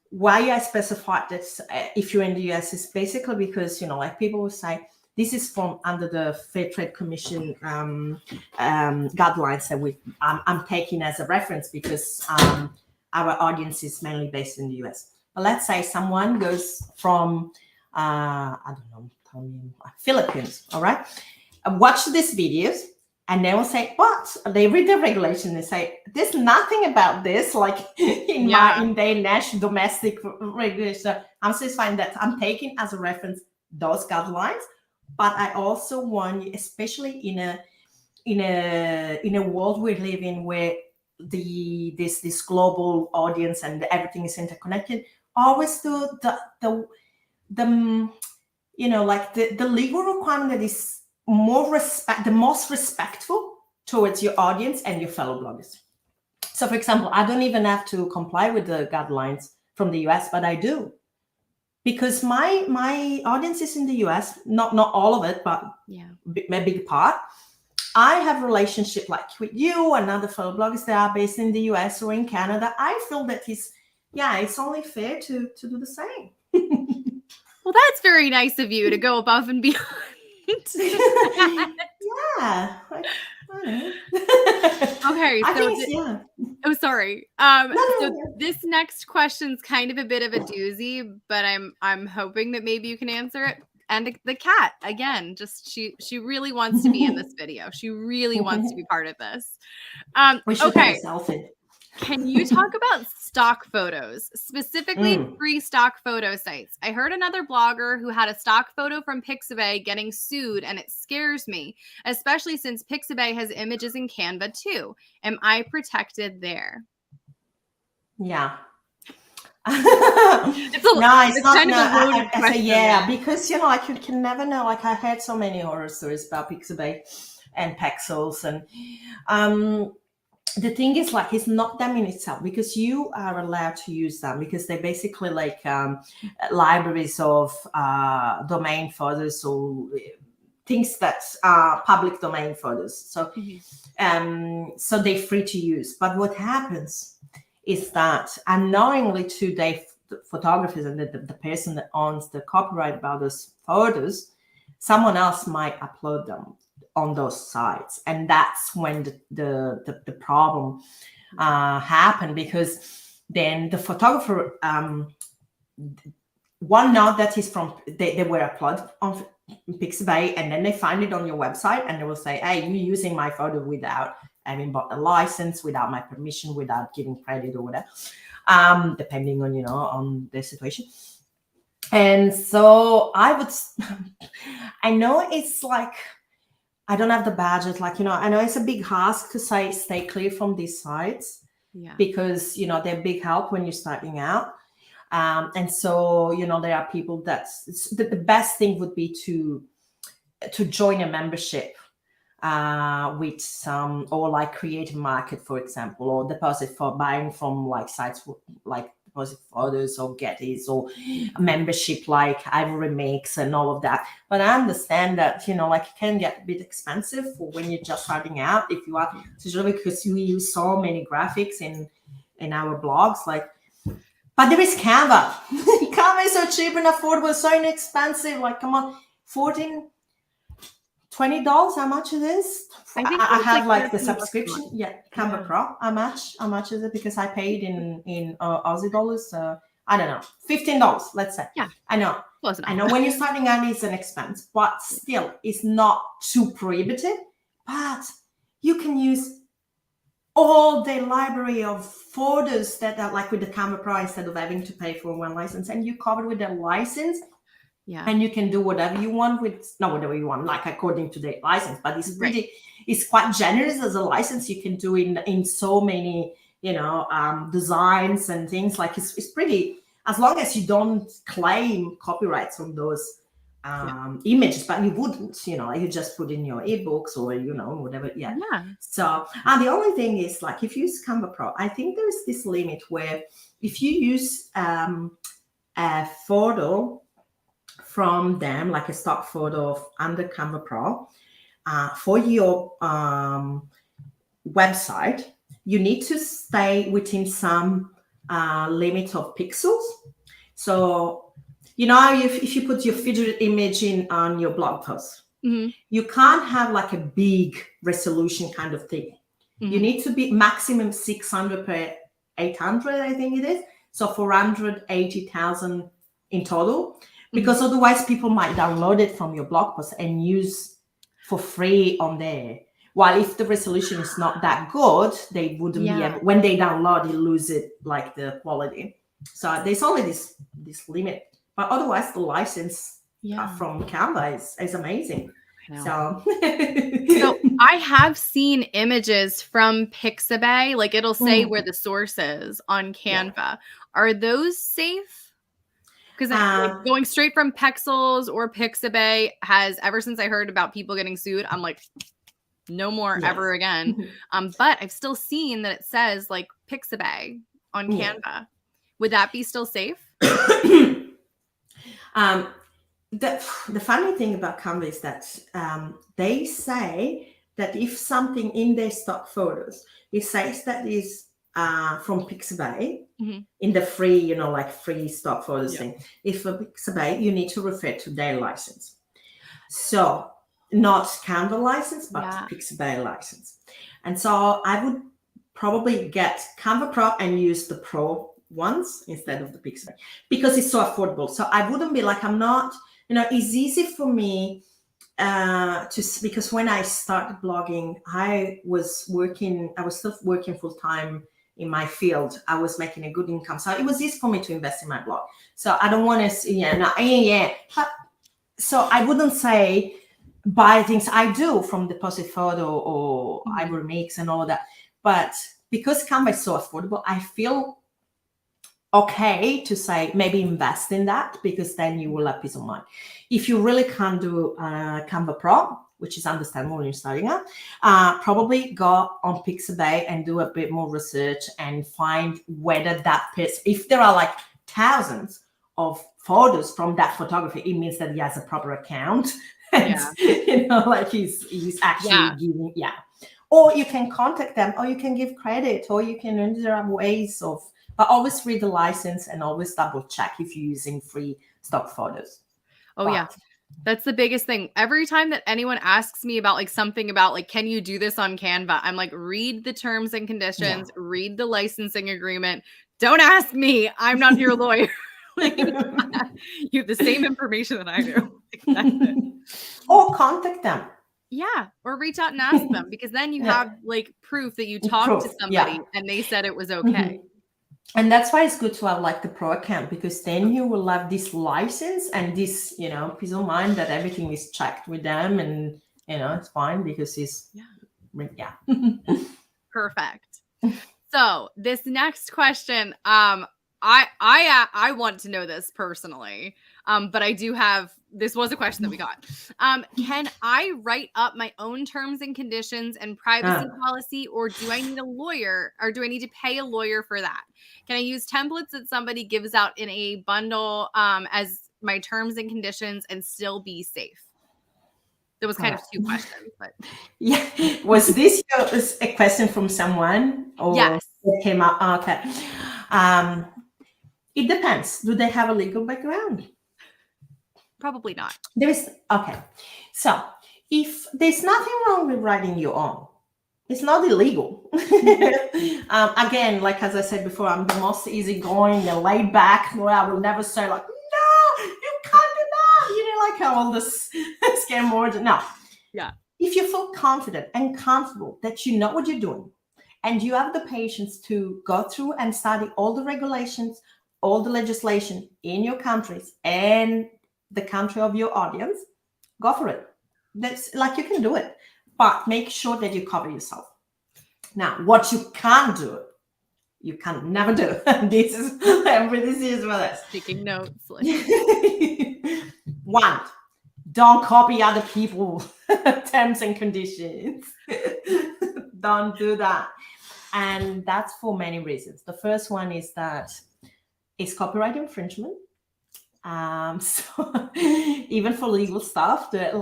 why I specified this if you're in the US is basically because, you know, like people will say this is from under the Fair Trade Commission guidelines that I'm taking as a reference, because our audience is mainly based in the US. But let's say someone goes from I don't know, Philippines, all right? Watch these videos, and they will say, what? They read the regulation and say, there's nothing about this, like in their national domestic regulation. I'm satisfying that I'm taking as a reference those guidelines, but I also want you, especially in a world we live in, where this global audience and everything is interconnected, always do the you know, like the legal requirement that is the most respectful towards your audience and your fellow bloggers. So for example, I don't even have to comply with the guidelines from the US, but I do, because my audience is in the US, not all of it, but a big part. I have a relationship like with you and other fellow bloggers that are based in the US or in Canada. I feel that it's only fair to do the same. Well, that's very nice of you to go above and beyond. Yeah. Like, I don't know. Okay, I so think, yeah. oh, sorry. No, no, So no. this next question's kind of a bit of a doozy, but I'm hoping that maybe you can answer it. And the cat, again, just she really wants to be in this video. She really wants to be part of this. We should take a Okay. selfie. Can you talk about stock photos, specifically free stock photo sites? I heard another blogger who had a stock photo from Pixabay getting sued, and it scares me, especially since Pixabay has images in Canva too. Am I protected there? Yeah. It's It's not. kind No, of a loaded I say question. yeah, because like you can never know. Like I heard so many horror stories about Pixabay and Pexels, and the thing is, like, it's not them in itself, because you are allowed to use them, because they're basically like libraries of domain photos, or things that are public domain photos. So so they're free to use. But what happens is that unknowingly to the photographers and the person that owns the copyright about those photos, someone else might upload them on those sites, and that's when the problem happened, because then the photographer one note that is from they were uploaded on Pixabay, and then they find it on your website, and they will say, hey, you're using my photo without having bought a license, without my permission, without giving credit or whatever, depending on on the situation. And so I know it's like, I don't have the budget, like, I know it's a big ask to say stay clear from these sites, because they're big help when you're starting out. And so there are people the best thing would be to join a membership with some, or like Creative Market, for example, or Deposit for buying from like sites like Deposit Photos or Getty's, or a membership like Ivory Makes and all of that. But I understand that like it can get a bit expensive for when you're just starting out, if you are, especially because we use so many graphics in our blogs, like. But there is Canva. Canva is so cheap and affordable, so inexpensive. Like, come on, $14, $20. How much it is? I think I have like the $13 a subscription. month. Yeah, Canva Pro. How much? How much is it? Because I paid in Aussie dollars. I don't know, $15. Let's say. Yeah, I know. close enough. I know when you're starting out, it's an expense, but still, it's not too prohibitive. But you can use all the library of photos that are like with the Canva Pro, instead of having to pay for one license, and you cover with the license. Yeah. And you can do whatever you want not whatever you want, like according to the license, but it's quite generous as a license. You can do in so many, designs and things, like it's pretty, as long as you don't claim copyrights on those images, but you wouldn't, you just put in your ebooks or, whatever. Yeah. So, and the only thing is, like, if you use Canva Pro, I think there's this limit where if you use a photo from them, like a stock photo under Canva Pro, for your website, you need to stay within some limit of pixels. So, if you put your featured image in on your blog post, you can't have like a big resolution kind of thing. You need to be maximum 600 per 800, I think it is. So 480,000 in total. Because otherwise people might download it from your blog post and use for free on there. While if the resolution is not that good, they wouldn't be able, when they download, you lose it, like the quality. So there's only this limit. But otherwise the license from Canva is amazing. So I have seen images from Pixabay, like it'll say where the source is on Canva. Are those safe? Because going straight from Pexels or Pixabay has, ever since I heard about people getting sued, I'm like, no more ever again. But I've still seen that it says like Pixabay on Canva. Would that be still safe? The funny thing about Canva is that they say that if something in their stock photos, it says that is from Pixabay in the free, like free stock photos thing. If for Pixabay, you need to refer to their license. So not Canva license, but Pixabay license. And so I would probably get Canva Pro and use the Pro ones instead of the Pixel because it's so affordable. So I wouldn't be like, I'm not, it's easy for me because when I started blogging, I was still working full time in my field. I was making a good income. So it was easy for me to invest in my blog. So I don't want to, so I wouldn't say buy things. I do from Deposit Photo or Ibermix and all that. But because Canva is so affordable, I feel okay to say maybe invest in that because then you will have peace of mind. If you really can't do Canva Pro, which is understandable when you're starting out, probably go on Pixabay and do a bit more research and find whether that person, if there are like thousands of photos from that photographer, it means that he has a proper account. And, like he's actually giving, Or you can contact them, or you can give credit, or you can, there are ways of, but always read the license and always double check if you're using free stock photos. Yeah. That's the biggest thing. Every time that anyone asks me about like something about like, can you do this on Canva? I'm like, read the terms and conditions, read the licensing agreement. Don't ask me. I'm not your lawyer. Like, you have the same information that I do. Or contact them. Yeah. Or reach out and ask them because then you have like proof that you talked to somebody and they said it was okay. And that's why it's good to have like the Pro account because then you will have this license and this, peace of mind that everything is checked with them and, it's fine because it's, Perfect. So this next question, I want to know this personally, but I do have, this was a question that we got. Can I write up my own terms and conditions and privacy policy, or do I need a lawyer, or do I need to pay a lawyer for that? Can I use templates that somebody gives out in a bundle as my terms and conditions and still be safe? There was kind of two questions, but was this a question from someone or yes, it came up? Okay. It depends. Do they have a legal background? Probably not. Okay. So if there's nothing wrong with writing your own, it's not illegal. Again, like as I said before, I'm the most easygoing and laid back. Where I will never say like, no, you can't do that. Like all this scam words. No. Yeah. If you feel confident and comfortable that you know what you're doing, and you have the patience to go through and study all the regulations, all the legislation in your countries and the country of your audience, go for it. That's like you can do it, but make sure that you cover yourself. Now, what you can't do, you can never do. This is for this. Taking notes. One, don't copy other people's terms and conditions. Don't do that. And that's for many reasons. The first one is that it's copyright infringement. So even for legal stuff, they're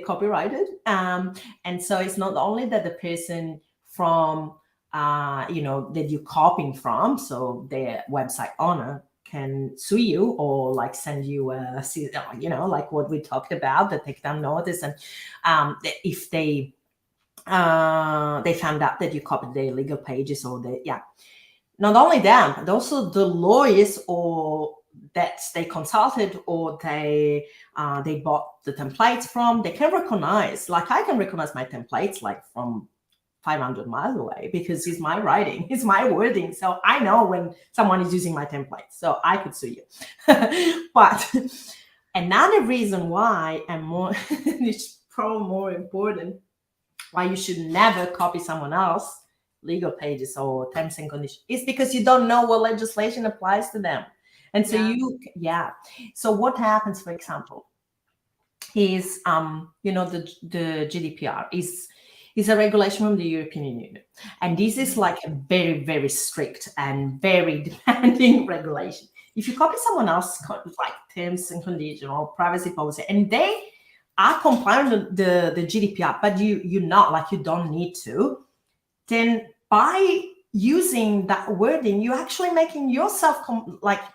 copyrighted. And so it's not only that the person from, that you're copying from, so their website owner can sue you or send you like what we talked about, the takedown notice. And if they found out that you copied the illegal pages or not only them, but also the lawyers or that they consulted or they bought the templates from, they can recognize, I can recognize my templates from 500 miles away because it's my writing, it's my wording. So I know when someone is using my template, so I could sue you. But another reason why, and it's probably more important, why you should never copy someone else legal pages or terms and conditions is because you don't know what legislation applies to them. And so so what happens, for example, is the GDPR is a regulation from the European Union, and this is a very, very strict and very demanding regulation. If you copy someone else's terms and conditions or privacy policy, and they are compliant with the GDPR, but you're not, you don't need to, then by using that wording, you're actually making yourself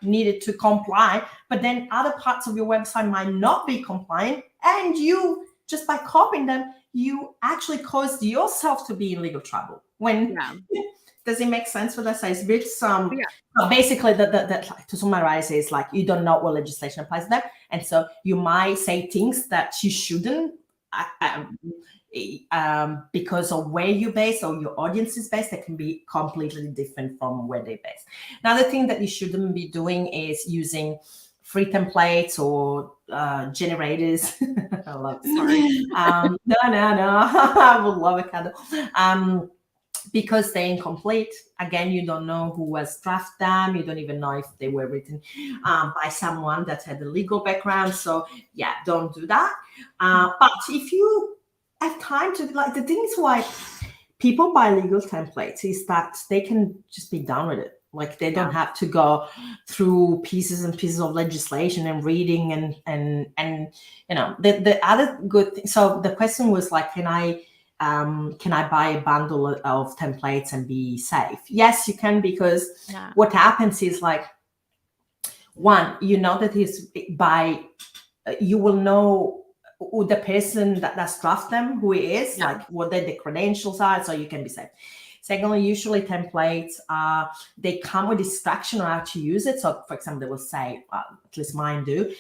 needed to comply, but then other parts of your website might not be compliant, and you just by copying them, you actually caused yourself to be in legal trouble when Does it make sense what I say? It's a bit Yeah. so basically like, to summarize is like you don't know what legislation applies to them, and so you might say things that you shouldn't because of where you're based or your audience is based. That can be completely different from where they're based. Another thing that you shouldn't be doing is using free templates or generators. I love sorry. No. I would love a candle. Because they're incomplete. Again, you don't know who has drafted them. You don't even know if they were written by someone that had a legal background. So yeah, don't do that. But if you have time to, like, the thing is why people buy legal templates is that they can just be done with it. Like they don't have to go through pieces and pieces of legislation and reading and you know, the other good thing. So the question was like, can I buy a bundle of templates and be safe? Yes, you can, because what happens is like, one, you know that is by, you will know who the person that's drafted them, who he is, like what the credentials are, so you can be safe. Secondly, usually templates, they come with instruction on how to use it. So for example, they will say, at least mine do,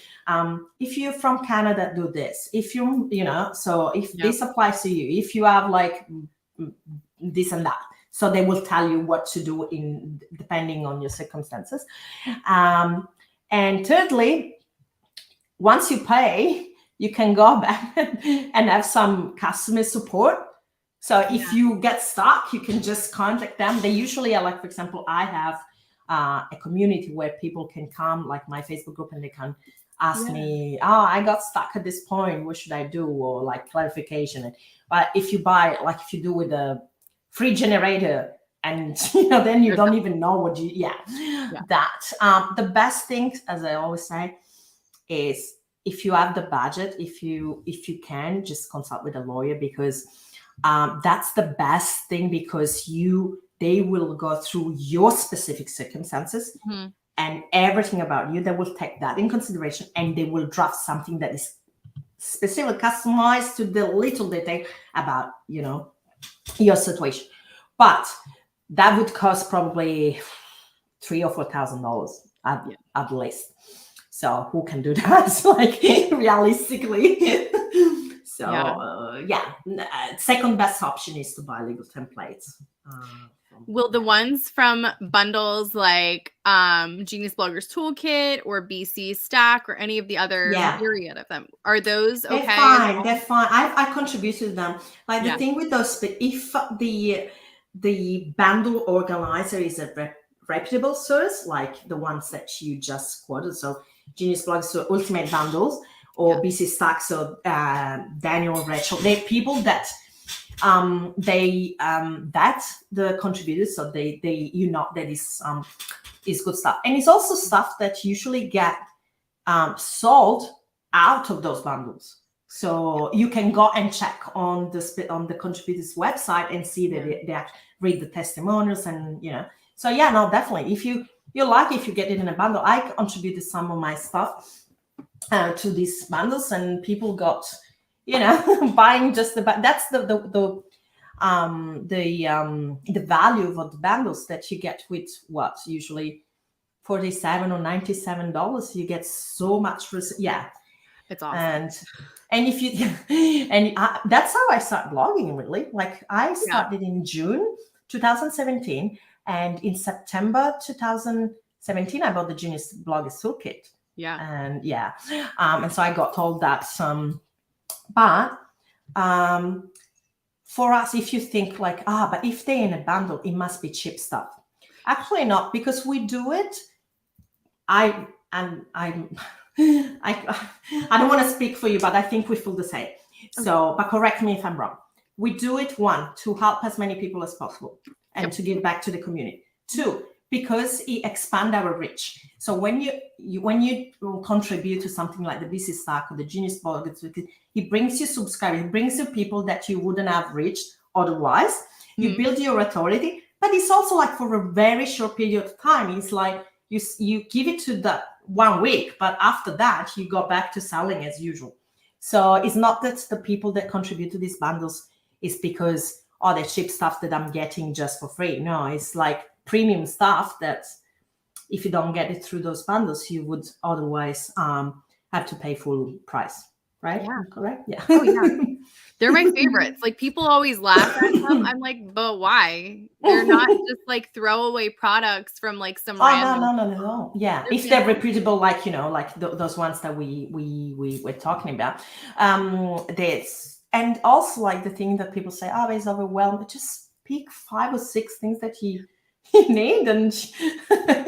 if you're from Canada, do this. If you know, so if this applies to you, if you have like this and that. So they will tell you what to do in depending on your circumstances. And thirdly, once you pay, you can go back and have some customer support. So if you get stuck, you can just contact them. They usually are like, for example, I have a community where people can come, like my Facebook group, and they can ask me, oh, I got stuck at this point. What should I do? Or like clarification. But if you buy, like if you do with a free generator, and you know, then you don't even know what you, that. The best thing, as I always say, is if you have the budget, if you can, just consult with a lawyer, because that's the best thing, because they will go through your specific circumstances and everything about you. They will take that in consideration, and they will draft something that is specifically customized to the little detail about, you know, your situation. But that would cost probably $3,000 or $4,000 at least. So who can do that? Like realistically. So second best option is to buy legal templates. Will the ones from bundles like Genius Bloggers Toolkit or BC Stack or any of the other myriad of them, are those okay? They're fine. I contributed them. Like the thing with those, if the bundle organizer is a reputable source, like the ones that you just quoted, so Genius Bloggers, so Ultimate Bundles, or BC Stack, so Daniel, Rachel, they're people that the contributors, so they you know that is good stuff. And it's also stuff that usually get sold out of those bundles. So you can go and check on the contributors' website and see that they read the testimonials, and you know. So yeah, no, definitely. If you're lucky, if you get it in a bundle. I contributed some of my stuff to these bundles, and people got, you know, buying just that's the value of the bundles that you get with what usually $47 or $97. You get so much. It's awesome. And if you that's how I started blogging, really. Like I started in June 2017, and in September 2017 I bought the Genius Bloggers Toolkit. And so I got told that but for us, if you think like, but if they're in a bundle, it must be cheap stuff. Actually not, because we do it. I don't want to speak for you, but I think we feel the same. So, but correct me if I'm wrong. We do it, one, to help as many people as possible and to give back to the community. Two, because it expands our reach. So when you contribute to something like the BC Stack or the Genius Bloggers, it brings you subscribers, it brings you people that you wouldn't have reached otherwise. You build your authority, but it's also like for a very short period of time. It's like you give it to the 1 week, but after that you go back to selling as usual. So it's not that the people that contribute to these bundles is because oh, the cheap stuff that I'm getting just for free. No, it's like premium stuff that if you don't get it through those bundles, you would otherwise have to pay full price. Right? Yeah. Correct? Yeah. Oh, yeah. They're my favorites. Like, people always laugh at them. I'm like, but why? They're not just like throwaway products from like some random. No. Yeah, They're if they're reputable, like like those ones that we were talking about. There's, and also like the thing that people say, oh, it's overwhelmed. Just pick 5 or 6 things that you need, and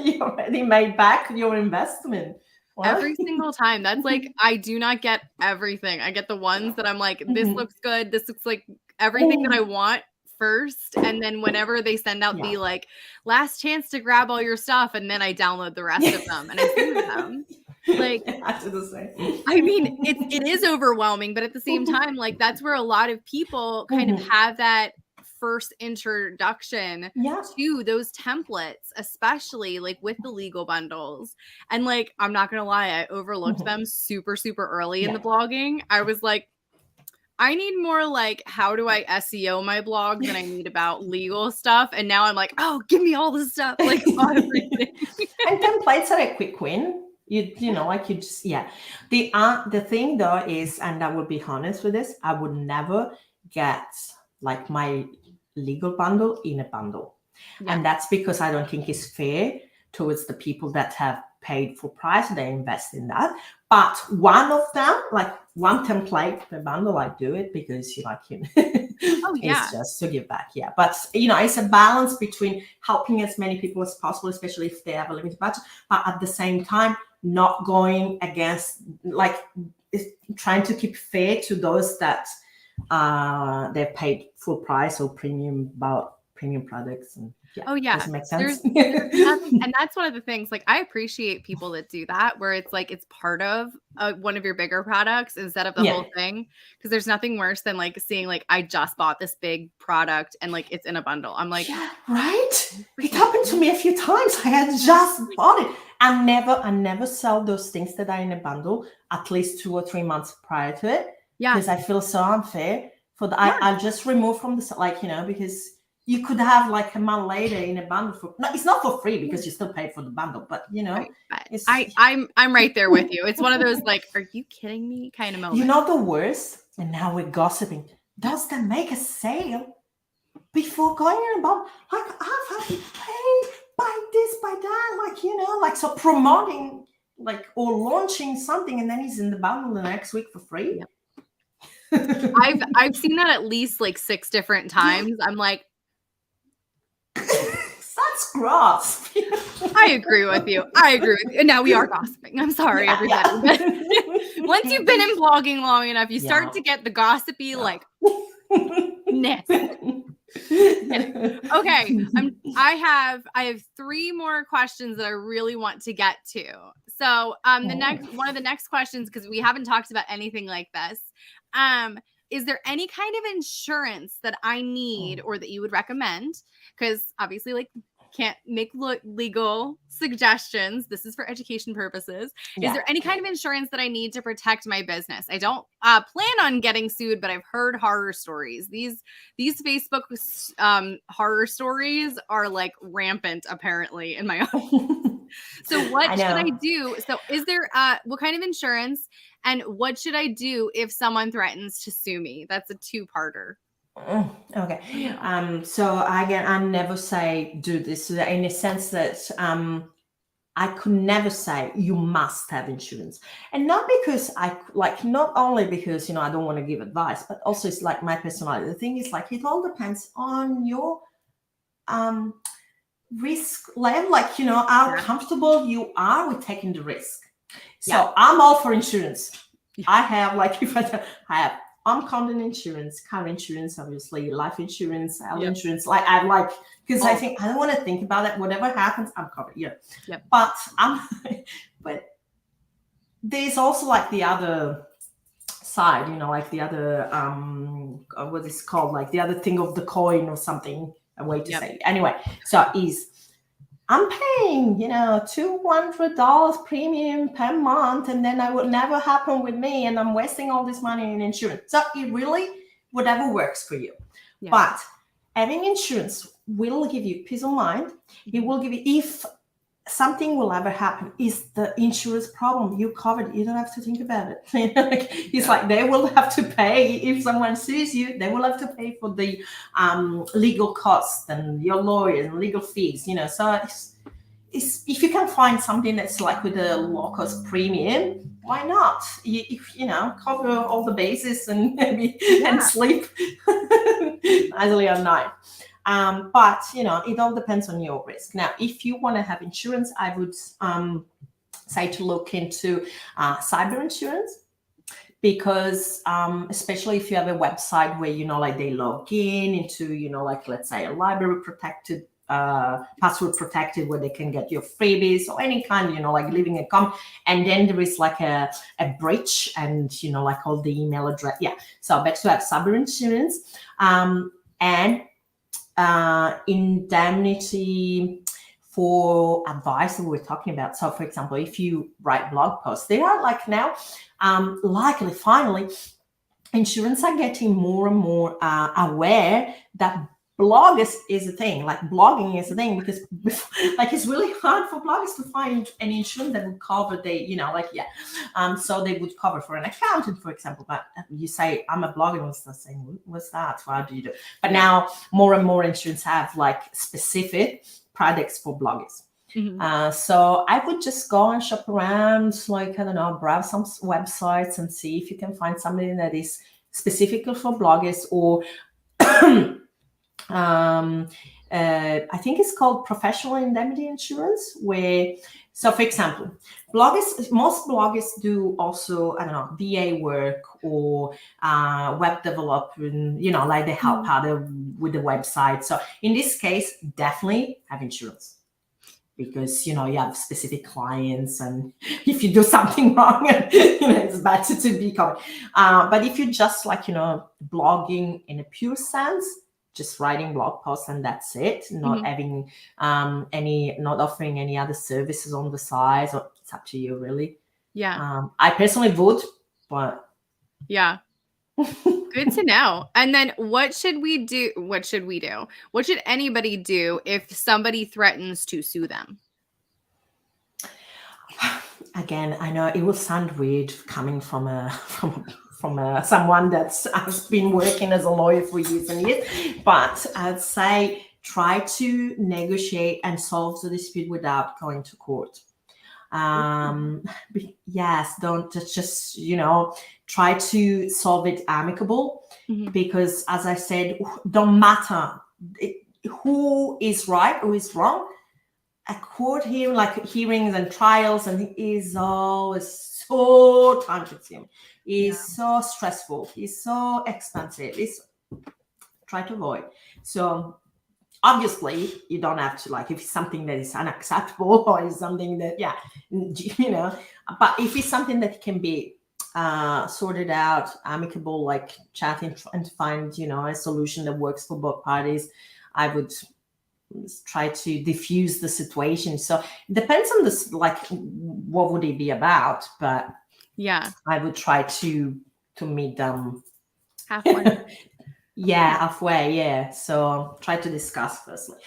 you already made back your investment. Every single time. That's like, I do not get everything. I get the ones that I'm like, this looks good. This looks like everything that I want first. And then whenever they send out the like last chance to grab all your stuff, and then I download the rest of them and I save them. Like, I mean, it is overwhelming, but at the same time, like, that's where a lot of people kind of have that first introduction to those templates, especially like with the legal bundles. And like, I'm not gonna lie, I overlooked them super early in the blogging. I was like, I need more like, how do I SEO my blog than I need about legal stuff. And now I'm like, oh, give me all this stuff, like everything. And templates are a quick win. You know, like you just, the thing though is, and I will be honest with this, I would never get like my legal bundle in a bundle. And that's because I don't think it's fair towards the people that have paid full price, they invest in that. But one of them, like one template per bundle, I do it because you like him. It's just to give back. But you know, it's a balance between helping as many people as possible, especially if they have a limited budget, but at the same time not going against, like, trying to keep fair to those that they've paid full price or premium products. And does it make sense? There's nothing, and that's one of the things, like, I appreciate people that do that, where it's like it's part of one of your bigger products instead of the whole thing, because there's nothing worse than like seeing like, I just bought this big product and like it's in a bundle. I'm like, right? It happened to me a few times. I had just bought it. I never sell those things that are in a bundle at least 2 or 3 months prior to it. Because I feel so unfair for the, I just remove from the, like, you know, because you could have like a month later in a bundle for, no, it's not for free because you still paid for the bundle, but you know, it's, I'm right there with you. It's one of those like, are you kidding me kind of moment. You know the worst, and now we're gossiping, does that make a sale before going in a bundle? Like, I've had to pay, buy this, buy that, like, you know, like, so promoting like, or launching something, and then he's in the bundle the next week for free. I've seen that at least like 6 different times. I'm like, that's gross. I agree with you. And now we are gossiping. I'm sorry, everybody. Once you've been in blogging long enough, you start to get the gossipy like ness. Okay. I have 3 more questions that I really want to get to. So one of the next questions, because we haven't talked about anything like this, is there any kind of insurance that I need or that you would recommend? Because obviously, like, can't make legal suggestions. This is for education purposes. Is there any kind of insurance that I need to protect my business? I don't plan on getting sued, but I've heard horror stories. These Facebook horror stories are like rampant, apparently, in my own. So what should I do? So is there what kind of insurance, and what should I do if someone threatens to sue me? That's a 2-parter. Okay. So again, I never say do this in a sense that I could never say you must have insurance, and not because not only because, you know, I don't want to give advice, but also it's like my personality. The thing is, like, it all depends on your risk level, like, you know, how comfortable you are with taking the risk. So I'm all for insurance. I have, like, if I have content insurance, car insurance, obviously, life insurance, health insurance. Like, I like, because I think I don't want to think about it. Whatever happens, I'm covered. But but there's also like the other side, you know, like the other what is called, like the other thing of the coin or something. A way to say it. Anyway, so I'm paying, you know, $200 premium per month, and then that would never happen with me, and I'm wasting all this money in insurance. So it really, whatever works for you. But having insurance will give you peace of mind. It will give you, if something will ever happen, is the insurance problem, you covered. You don't have to think about it. It's like they will have to pay if someone sues you. They will have to pay for the legal costs and your lawyer and legal fees. So it's if you can find something that's like with a low cost premium, why not? Cover all the bases and maybe and sleep easily at night. But it all depends on your risk. Now, if you want to have insurance, I would say to look into cyber insurance, because especially if you have a website where like they log in into like, let's say, a library protected, password protected, where they can get your freebies or any kind, like leaving a comment, and then there is like a breach, and like all the email address. So better to have cyber insurance, and indemnity for advice that we're talking about. So for example, if you write blog posts, they are like now, likely finally, insurance are getting more and more aware that bloggers is a thing, like blogging is a thing, because like it's really hard for bloggers to find an insurance that would cover so they would cover for an accountant, for example. But you say, I'm a blogger, and start saying, what's that? How do you do it? But now more and more insurance have like specific products for bloggers. So I would just go and shop around, like, I don't know, browse some websites and see if you can find something that is specifically for bloggers, or I think it's called professional indemnity insurance, where, so for example, most bloggers do also, I don't know, VA work or web development, like they help out with the website. So in this case, definitely have insurance, because you have specific clients, and if you do something wrong, it's better to be covered. But if you just like blogging in a pure sense, just writing blog posts and that's it, not having not offering any other services on the side, or it's up to you, really. I personally would, but good to know. And then what should we do? What should anybody do if somebody threatens to sue them? Again, I know it will sound weird coming from someone that has been working as a lawyer for years and years, but I'd say try to negotiate and solve the dispute without going to court. Yes, don't just try to solve it amicable, because as I said, don't matter who is right, who is wrong. A court hearing, like hearings and trials, and is always so time consuming. It's so stressful. It's so expensive. Try to avoid. So obviously you don't have to, like, if it's something that is unacceptable or is something that but if it's something that can be sorted out amicable, like chatting and find a solution that works for both parties, I would try to diffuse the situation. So it depends on this, like what would it be about, but I would try to meet them halfway. Halfway. So try to discuss firstly,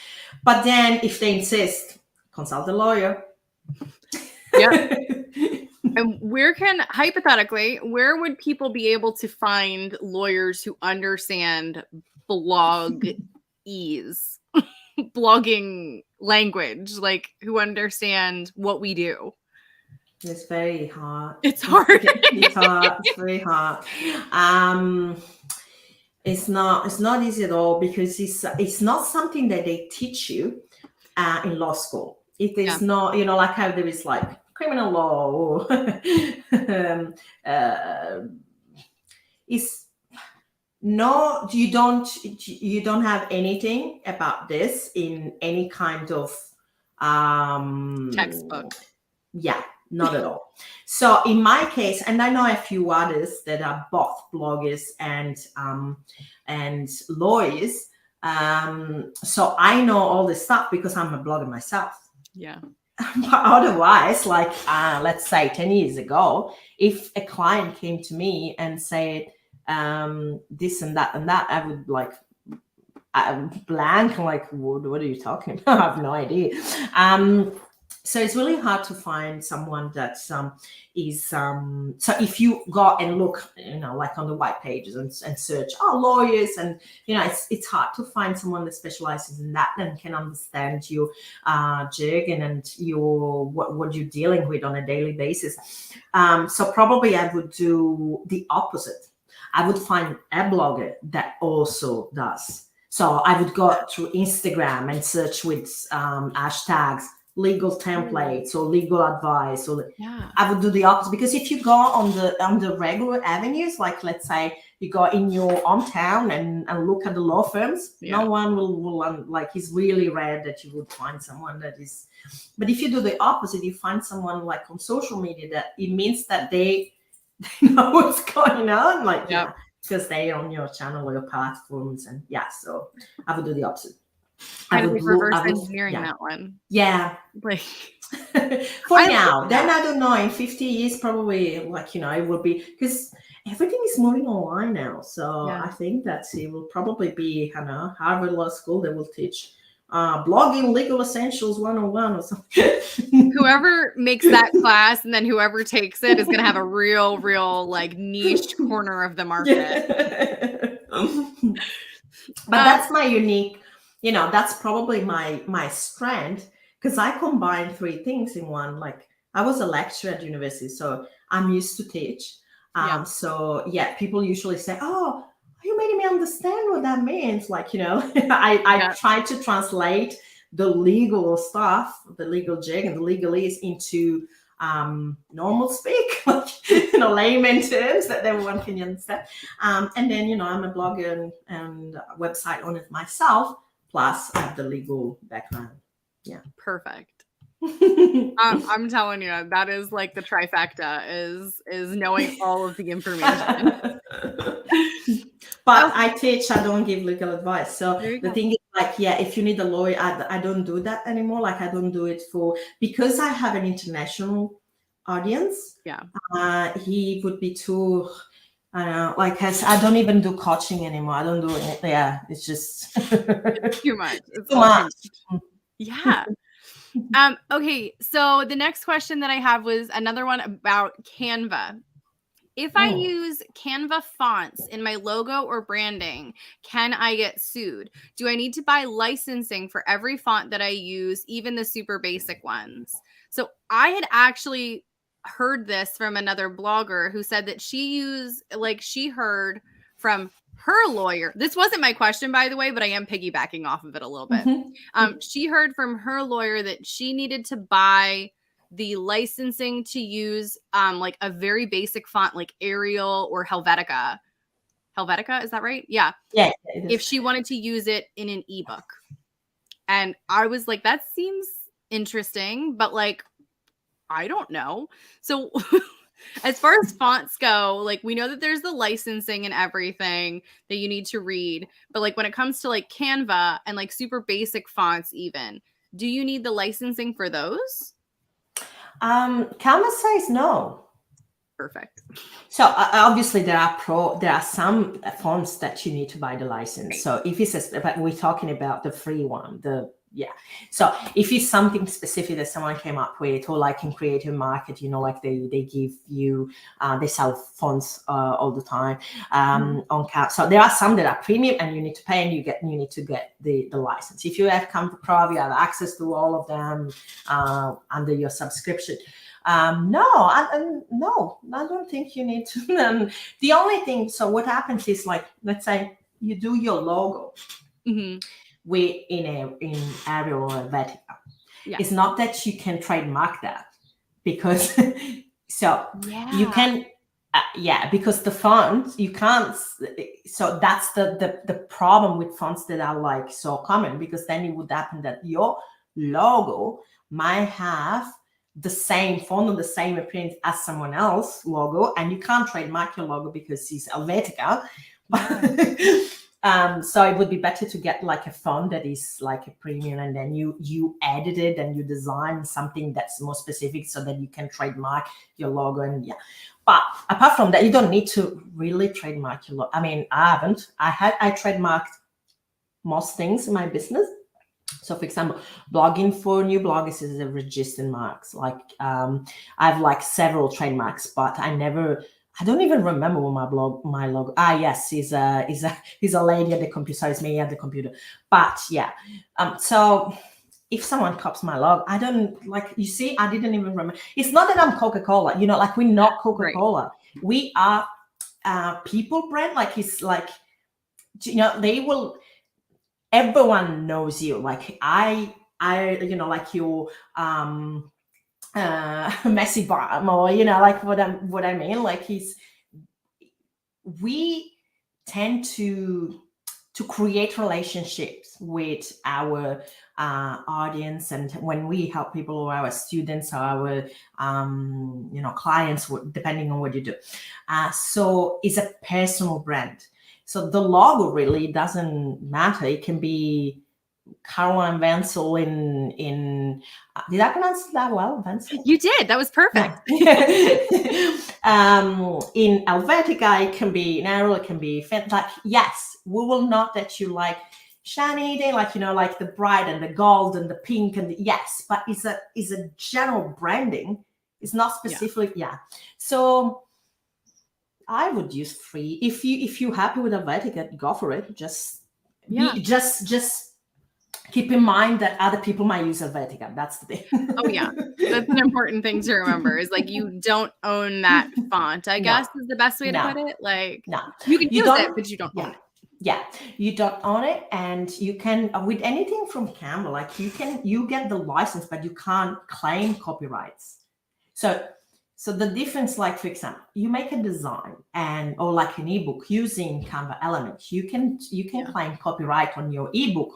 but then if they insist, consult a lawyer. And hypothetically, where would people be able to find lawyers who understand blog ease, blogging language, like who understand what we do? It's very hard. It's hard. It's hard. It's very hard. It's not easy at all, because it's not something that they teach you in law school. It is not, like how there is like criminal law or it's no, you don't have anything about this in any kind of textbook. Not at all. So in my case, and I know a few others that are both bloggers and lawyers, so I know all this stuff because I'm a blogger myself. But otherwise, like let's say 10 years ago, if a client came to me and said this and that, I would like I'm blank. I'm like, what are you talking about? I have no idea. So it's really hard to find someone that is so if you go and look, like on the white pages and search lawyers, and it's hard to find someone that specializes in that and can understand your jargon and your what you're dealing with on a daily basis. So probably I would do the opposite. I would find a blogger that also does. So I would go through Instagram and search with hashtags legal templates or legal advice, or I would do the opposite, because if you go on the regular avenues, like let's say you go in your hometown and look at the law firms, no one will like, it's really rare that you would find someone that is. But if you do the opposite, you find someone like on social media, that it means that they know what's going on, like because they're on your channel or your platforms, and so I would do the opposite. I would reverse engineering that one. Yeah. Like for now. Then I don't know. In 50 years, probably it will be, because everything is moving online now. So I think that it will probably be, Harvard Law School. They will teach blogging legal essentials 101 or something. Whoever makes that class and then whoever takes it is going to have a real like niche corner of the market. But that's my unique. That's probably my strength, because I combine three things in one. Like, I was a lecturer at university, so I'm used to teach. So people usually say, "Oh, you made me understand what that means." Like, I try to translate the legal stuff, the legal jargon, the legalese into normal speak, like, layman terms that everyone can understand. And then, I'm a blogger and a website owner myself. Plus, I have the legal background. Yeah. Perfect. I'm telling you, that is like the trifecta is knowing all of the information. But I teach, I don't give legal advice. So the thing is, like, if you need a lawyer, I don't do that anymore. Like, I don't do it because I have an international audience. He would be too, I don't even do coaching anymore. I don't do it. Yeah, it's just it's too much. It's too much. Yeah. Okay, so the next question that I have was another one about Canva. If I use Canva fonts in my logo or branding, can I get sued? Do I need to buy licensing for every font that I use, even the super basic ones? So I had actually heard this from another blogger who said that she heard from her lawyer. This wasn't my question, by the way, but I am piggybacking off of it a little bit. She heard from her lawyer that she needed to buy the licensing to use like a very basic font like Arial or Helvetica. Helvetica, is that right? Yeah. Yeah. If she wanted to use it in an ebook. And I was like, that seems interesting, but like, I don't know. So as far as fonts go, like, we know that there's the licensing and everything that you need to read. But like, when it comes to like Canva and like super basic fonts, even, do you need the licensing for those? Canva says no. Perfect. So obviously there are some fonts that you need to buy the license. So if it's but we're talking about the free one, So if it's something specific that someone came up with, or like in creative market, like they give you, they sell fonts all the time on Canva. So there are some that are premium and you need to pay, and you need to get the license. If you have Canva Pro, you have access to all of them under your subscription. No, I don't think you need to. The only thing, so what happens is, like, let's say you do your logo. In Arial or Helvetica. It's not that you can trademark that, because you can because the fonts you can't. So that's the problem with fonts that are like so common, because then it would happen that your logo might have the same font or the same appearance as someone else's logo, and you can't trademark your logo because it's Helvetica. So it would be better to get like a font that is like a premium, and then you edit it and you design something that's more specific so that you can trademark your logo. And but apart from that, you don't need to really trademark your logo. I mean, I haven't. I trademarked most things in my business. So for example, blogging for new bloggers is a registered marks. Like I have like several trademarks, but I don't even remember what my logo. Yes, he's a lady at the computer. So it's me at the computer. But yeah, so if someone copies my logo, I don't like. You see, I didn't even remember. It's not that I'm Coca-Cola. Like we're not Coca-Cola. Right. We are people brand. Like it's like they will. Everyone knows you. Like I like your messy bottom, or like what I mean. Like we tend to create relationships with our audience, and when we help people, or our students, or our clients, depending on what you do. So it's a personal brand. So the logo really doesn't matter. It can be Caroline Wenzel in did I pronounce that well? Wenzel? You did. That was perfect. Yeah. In Helvetica, it can be narrow, it can be fit. Like, yes, we will not let you like shiny day, like like the bright and the gold and the pink and yes, but it's a general branding. It's not specific. Yeah. So I would use free. If you're happy with Helvetica, go for it. Just keep in mind that other people might use Helvetica. That's the thing. Oh yeah, that's an important thing to remember. Is like you don't own that font. I guess is the best way to put it. Like you can use it, but you don't own it. Yeah, you don't own it, and you can with anything from Canva. Like you get the license, but you can't claim copyrights. So the difference, like for example, you make a design or like an ebook using Canva elements, you can claim copyright on your ebook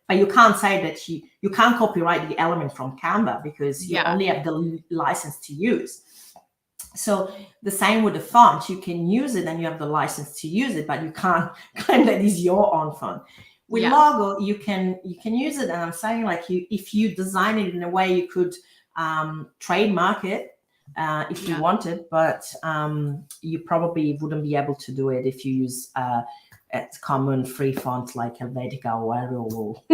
but you can't say that you can't copyright the element from Canva because you only have the license to use. So the same with the font, you can use it and you have the license to use it, but you can't claim that is your own font. With logo, you can use it, and I'm saying like if you design it in a way, you could trademark it. If you wanted, but you probably wouldn't be able to do it if you use a common free font like Helvetica or Arial.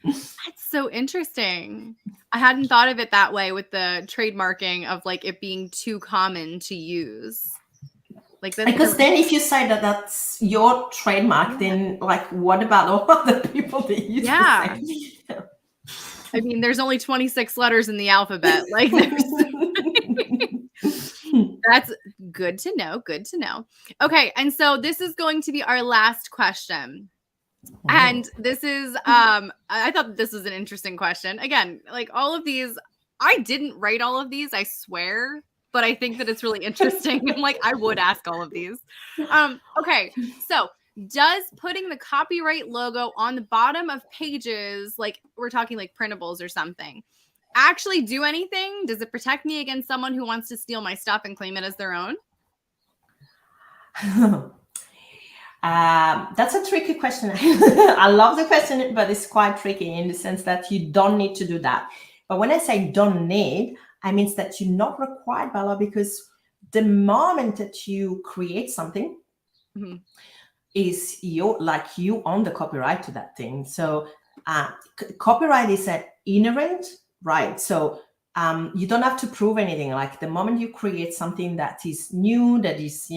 That's so interesting. I hadn't thought of it that way with the trademarking of like it being too common to use. Like because then if you say that that's your trademark, then like what about all other people that use the same? I mean, there's only 26 letters in the alphabet. Like that's good to know. Good to know. Okay. And so this is going to be our last question. And this is, I thought this was an interesting question. Again, like all of these, I didn't write all of these, I swear, but I think that it's really interesting. I'm like, I would ask all of these. Okay. So does putting the copyright logo on the bottom of pages, like we're talking like printables or something, actually do anything? Does it protect me against someone who wants to steal my stuff and claim it as their own? That's a tricky question. I love the question, but it's quite tricky in the sense that you don't need to do that. But when I say don't need, I mean that you're not required by law, because the moment that you create something, is you own the copyright to that thing. So copyright is an inherent right. So you don't have to prove anything. Like the moment you create something that is new, that is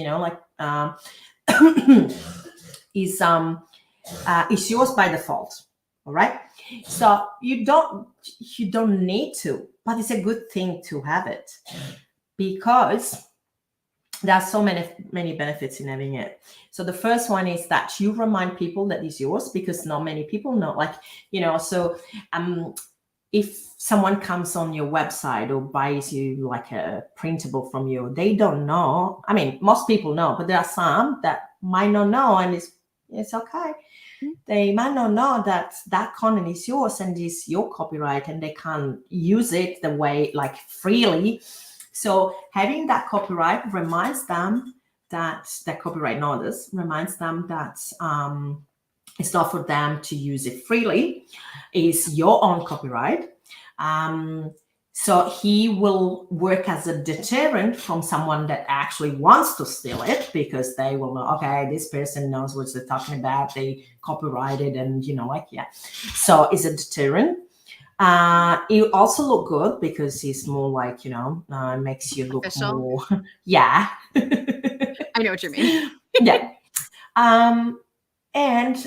is yours by default. All right. So you don't need to, but it's a good thing to have it, because there are so many benefits in having it. So the first one is that you remind people that it's yours, because not many people know. So if someone comes on your website or buys you like a printable from you, they don't know. I mean, most people know, but there are some that might not know, and it's okay. They might not know that content is yours and is your copyright, and they can't use it the way like freely. So having that copyright reminds them that copyright notice reminds them that it's not for them to use it freely. It's your own copyright. So he will work as a deterrent from someone that actually wants to steal it, because they will know, okay, this person knows what they're talking about. They copyrighted, and yeah. So it's a deterrent. It also look good because it's more like, makes you look Official. more, yeah. I know what you mean. Yeah. And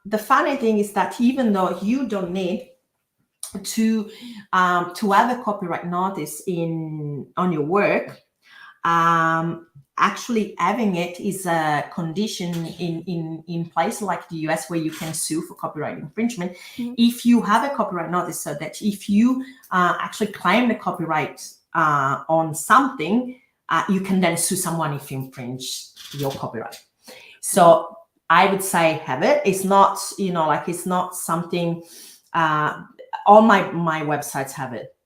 the funny thing is that even though you don't need to have a copyright notice on your work, actually having it is a condition in places like the US, where you can sue for copyright infringement. Mhm. If you have a copyright notice, so that if you actually claim the copyright on something, you can then sue someone if you infringe your copyright. So I would say have it. It's not, it's not something, all my websites have it.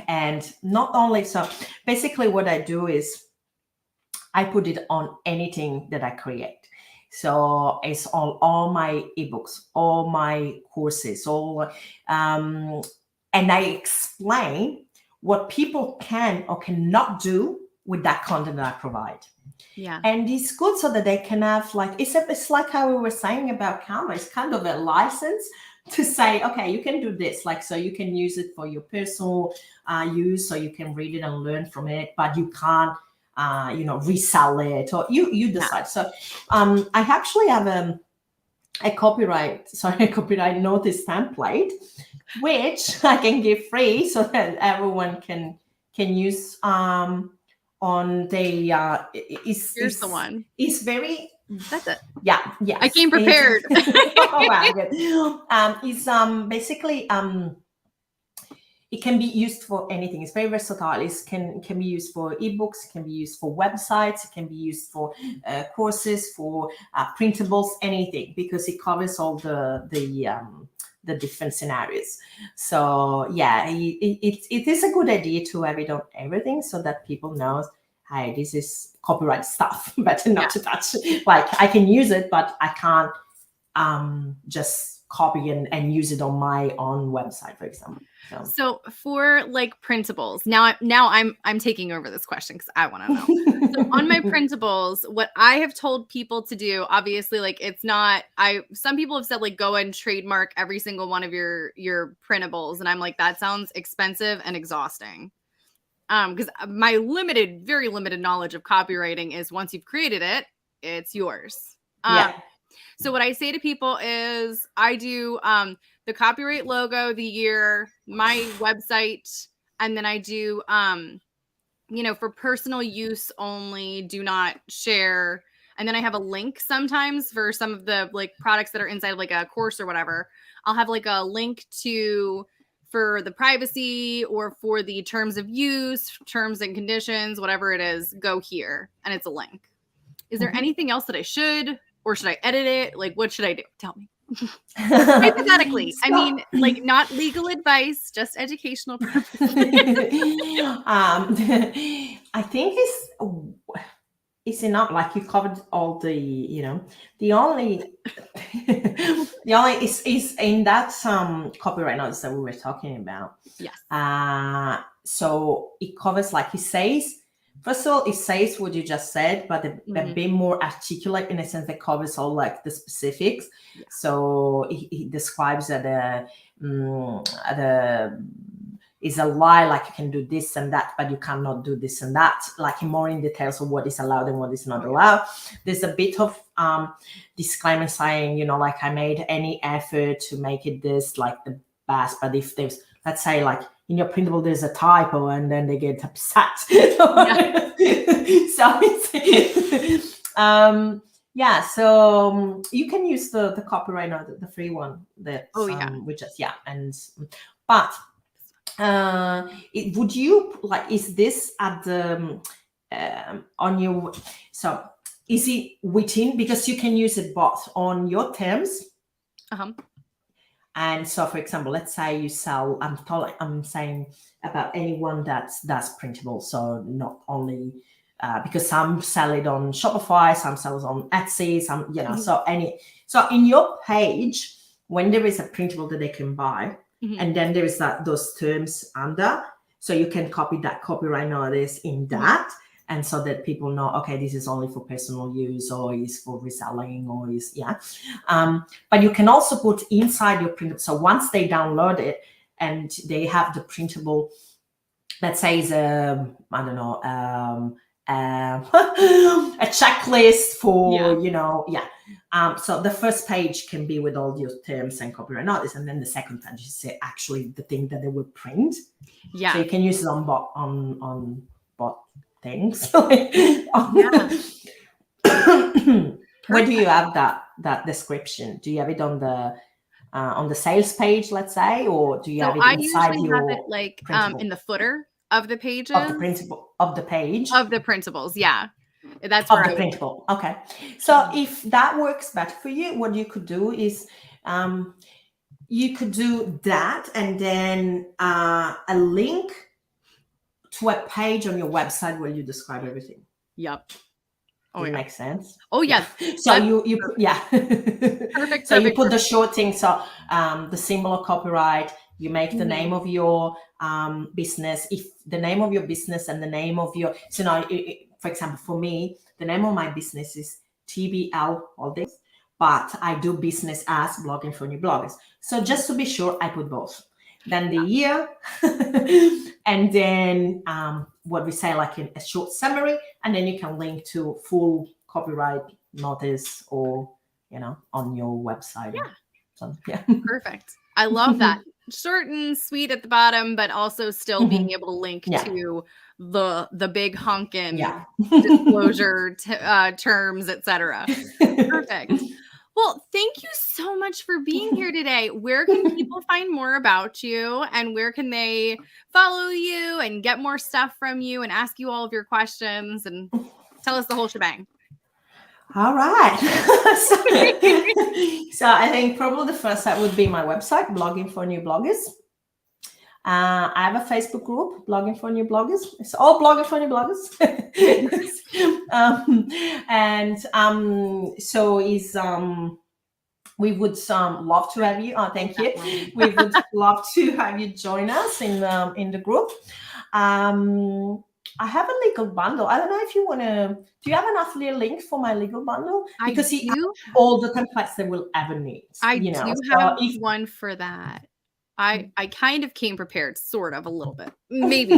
And not only, so basically what I do is I put it on anything that I create. So it's on all my ebooks, all my courses, and I explain what people can or cannot do with that content that I provide. Yeah. And it's good so that they can have, like, it's like how we were saying about Canva. It's kind of a license to say, okay, you can do this, like, so you can use it for your personal use, so you can read it and learn from it, but you can't resell it, or you decide. So I actually have a copyright notice template, which I can give free so that everyone can use on the Here's the one. It's very, That's it. yeah, yes. I came prepared. Oh, wow, good. It's basically it can be used for anything. It's very versatile. It can be used for ebooks, it can be used for websites, it can be used for courses, for printables, anything, because it covers all the different scenarios. So yeah, it is a good idea to have it on everything, so that people know, hey, this is copyright stuff, better not to touch. Like, I can use it, but I can't just copy and use it on my own website, for example. So for like printables, now I'm taking over this question because I want to know. So on my printables, what I have told people to do, obviously, like, it's not, some people have said, like, go and trademark every single one of your printables, and I'm like, that sounds expensive and exhausting. Because my very limited knowledge of copywriting is, once you've created it, it's yours. So what I say to people is, I do the copyright logo, the year, my website, and then I do, for personal use only, do not share. And then I have a link sometimes for some of the, like, products that are inside of, like, a course or whatever. I'll have, like, a link for the privacy, or for the terms of use, terms and conditions, whatever it is, go here. And it's a link. Is there anything else that I should, or should I edit it? Like, what should I do? Tell me. Hypothetically, I mean, like, not legal advice, just educational purposes. I think it's enough. Like, you covered all the, the only is in that copyright notice that we were talking about. Yes. So it covers, like, it says, first of all, it says what you just said, but a bit more articulate, in a sense that covers all, like, the specifics. Yeah. So it describes that is a lie, like, you can do this and that, but you cannot do this and that, like, more in details of what is allowed and what is not allowed. There's a bit of disclaimer saying, like, I made any effort to make it this, like, the best, but if there's, let's say, like, in your printable there's a typo, and then they get upset. So it's so you can use the copyright note, the free one that which is but would you, like, is this at the on your, so is it within, because you can use it both on your terms, and so, for example, let's say you sell, I'm saying about anyone that does printable, so not only because some sell it on Shopify, some sell it on Etsy, some, so in your page, when there is a printable that they can buy, And then there is those terms under, so you can copy that copyright notice in that, and so that people know, okay, this is only for personal use, or is for reselling, or is but you can also put inside your printable. So once they download it and they have the printable, let's say is I don't know, a checklist for so the first page can be with all your terms and copyright notice, and then the second page is actually the thing that they will print. Yeah. So you can use it on bot things. Where do you have that description? Do you have it on the sales page, let's say, or do you have it inside usually your have it like in the footer of the pages of the printable of the page of the printables? Yeah, that's of where the printable. Okay, so if that works better for you, what you could do is you could do that, and then a link to a page on your website where you describe everything. Yep. Oh, it makes sense. Oh yeah. So you perfect. So you put the short thing. So the symbol of copyright. You make the name of your business. If the name of your business and the name of your, so now, for example, for me, the name of my business is TBL Holdings, but I do business as Blogging for New Bloggers. So just to be sure, I put both. Then the year, and then what we say, like a short summary, and then you can link to full copyright notice, or on your website. So, perfect. I love that. Short and sweet at the bottom, but also still being able to link to the big honkin' disclosure terms, etc. Perfect. Well, thank you so much for being here today. Where can people find more about you, and where can they follow you and get more stuff from you and ask you all of your questions and tell us the whole shebang? All right. So I think probably the first site would be my website, Blogging for New Bloggers. I have a Facebook group, Blogging for New Bloggers. It's all Blogging for New Bloggers. So is we would love to have you. Thank you. We would love to have you join us in the group. I have a legal bundle. I don't know if you want to. Do you have an affiliate link for my legal bundle? Because you have all the templates they will ever need. I do have one for that. I kind of came prepared, sort of, a little bit, maybe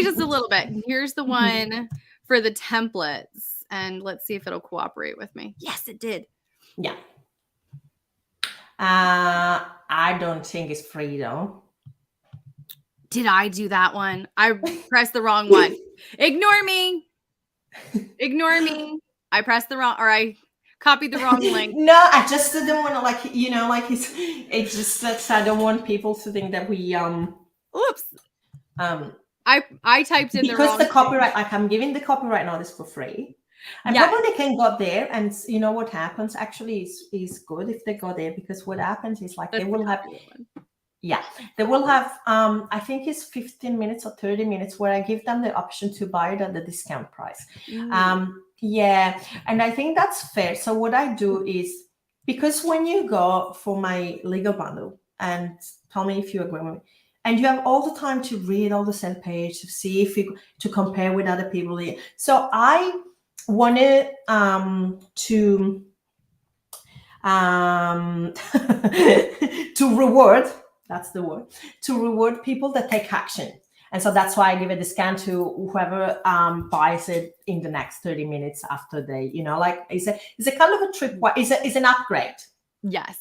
just a little bit. Here's the one for the templates, and let's see if it'll cooperate with me. Yes, it did. Yeah. I don't think it's free though. Did I do that one? I pressed the wrong one. Ignore me. Ignore me. I pressed the wrong, or I copied the wrong link. No, I just didn't want to it's just that I don't want people to think that we oops. I typed in the wrong because the copyright, like I'm giving the copyright notice for free. And probably they can go there, and what happens actually is good if they go there, because what happens is like they will have I think it's 15 minutes or 30 minutes where I give them the option to buy it at the discount price. And I think that's fair. So what I do is, because when you go for my legal bundle, and tell me if you agree with me, and you have all the time to read all the sales page, to see if to compare with other people. So I wanted to reward, that's the word, to reward people that take action. And so that's why I give a discount to whoever buys it in the next 30 minutes after they, it's a kind of a trip, it's an upgrade. Yes.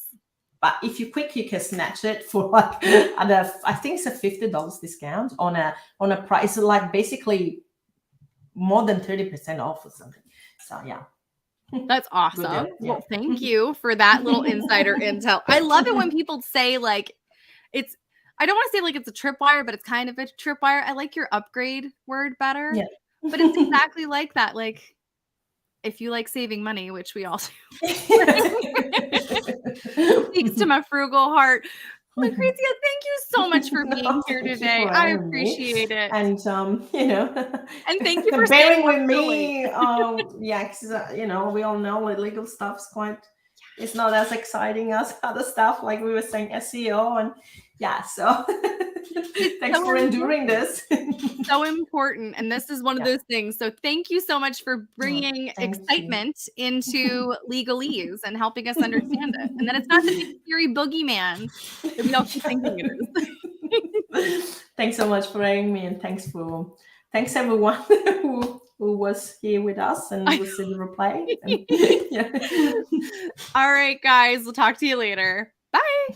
But if you can snatch it for like, I think it's a $50 discount on a price, like basically more than 30% off or something. So yeah. That's awesome. Well, thank you for that little insider intel. I love it when people say like, I don't want to say like it's a tripwire, but it's kind of a tripwire. I like your upgrade word better. Yeah. But it's exactly like that. Like, if you like saving money, which we all do, speaks to my frugal heart. Lucrezia, thank you so much for being here today. I appreciate it. And and thank you for bearing with me. Because we all know legal stuff's quite it's not as exciting as other stuff, like we were saying, SEO. And yeah, so thanks so for enduring this. So important. And this is one of those things. So thank you so much for bringing Thank you. excitement into legalese and helping us understand it. And then it's not the big scary boogeyman that we all keep thinking it is. Thanks so much for having me, and thanks everyone who was here with us and was in the replay. And, All right, guys, we'll talk to you later. Bye.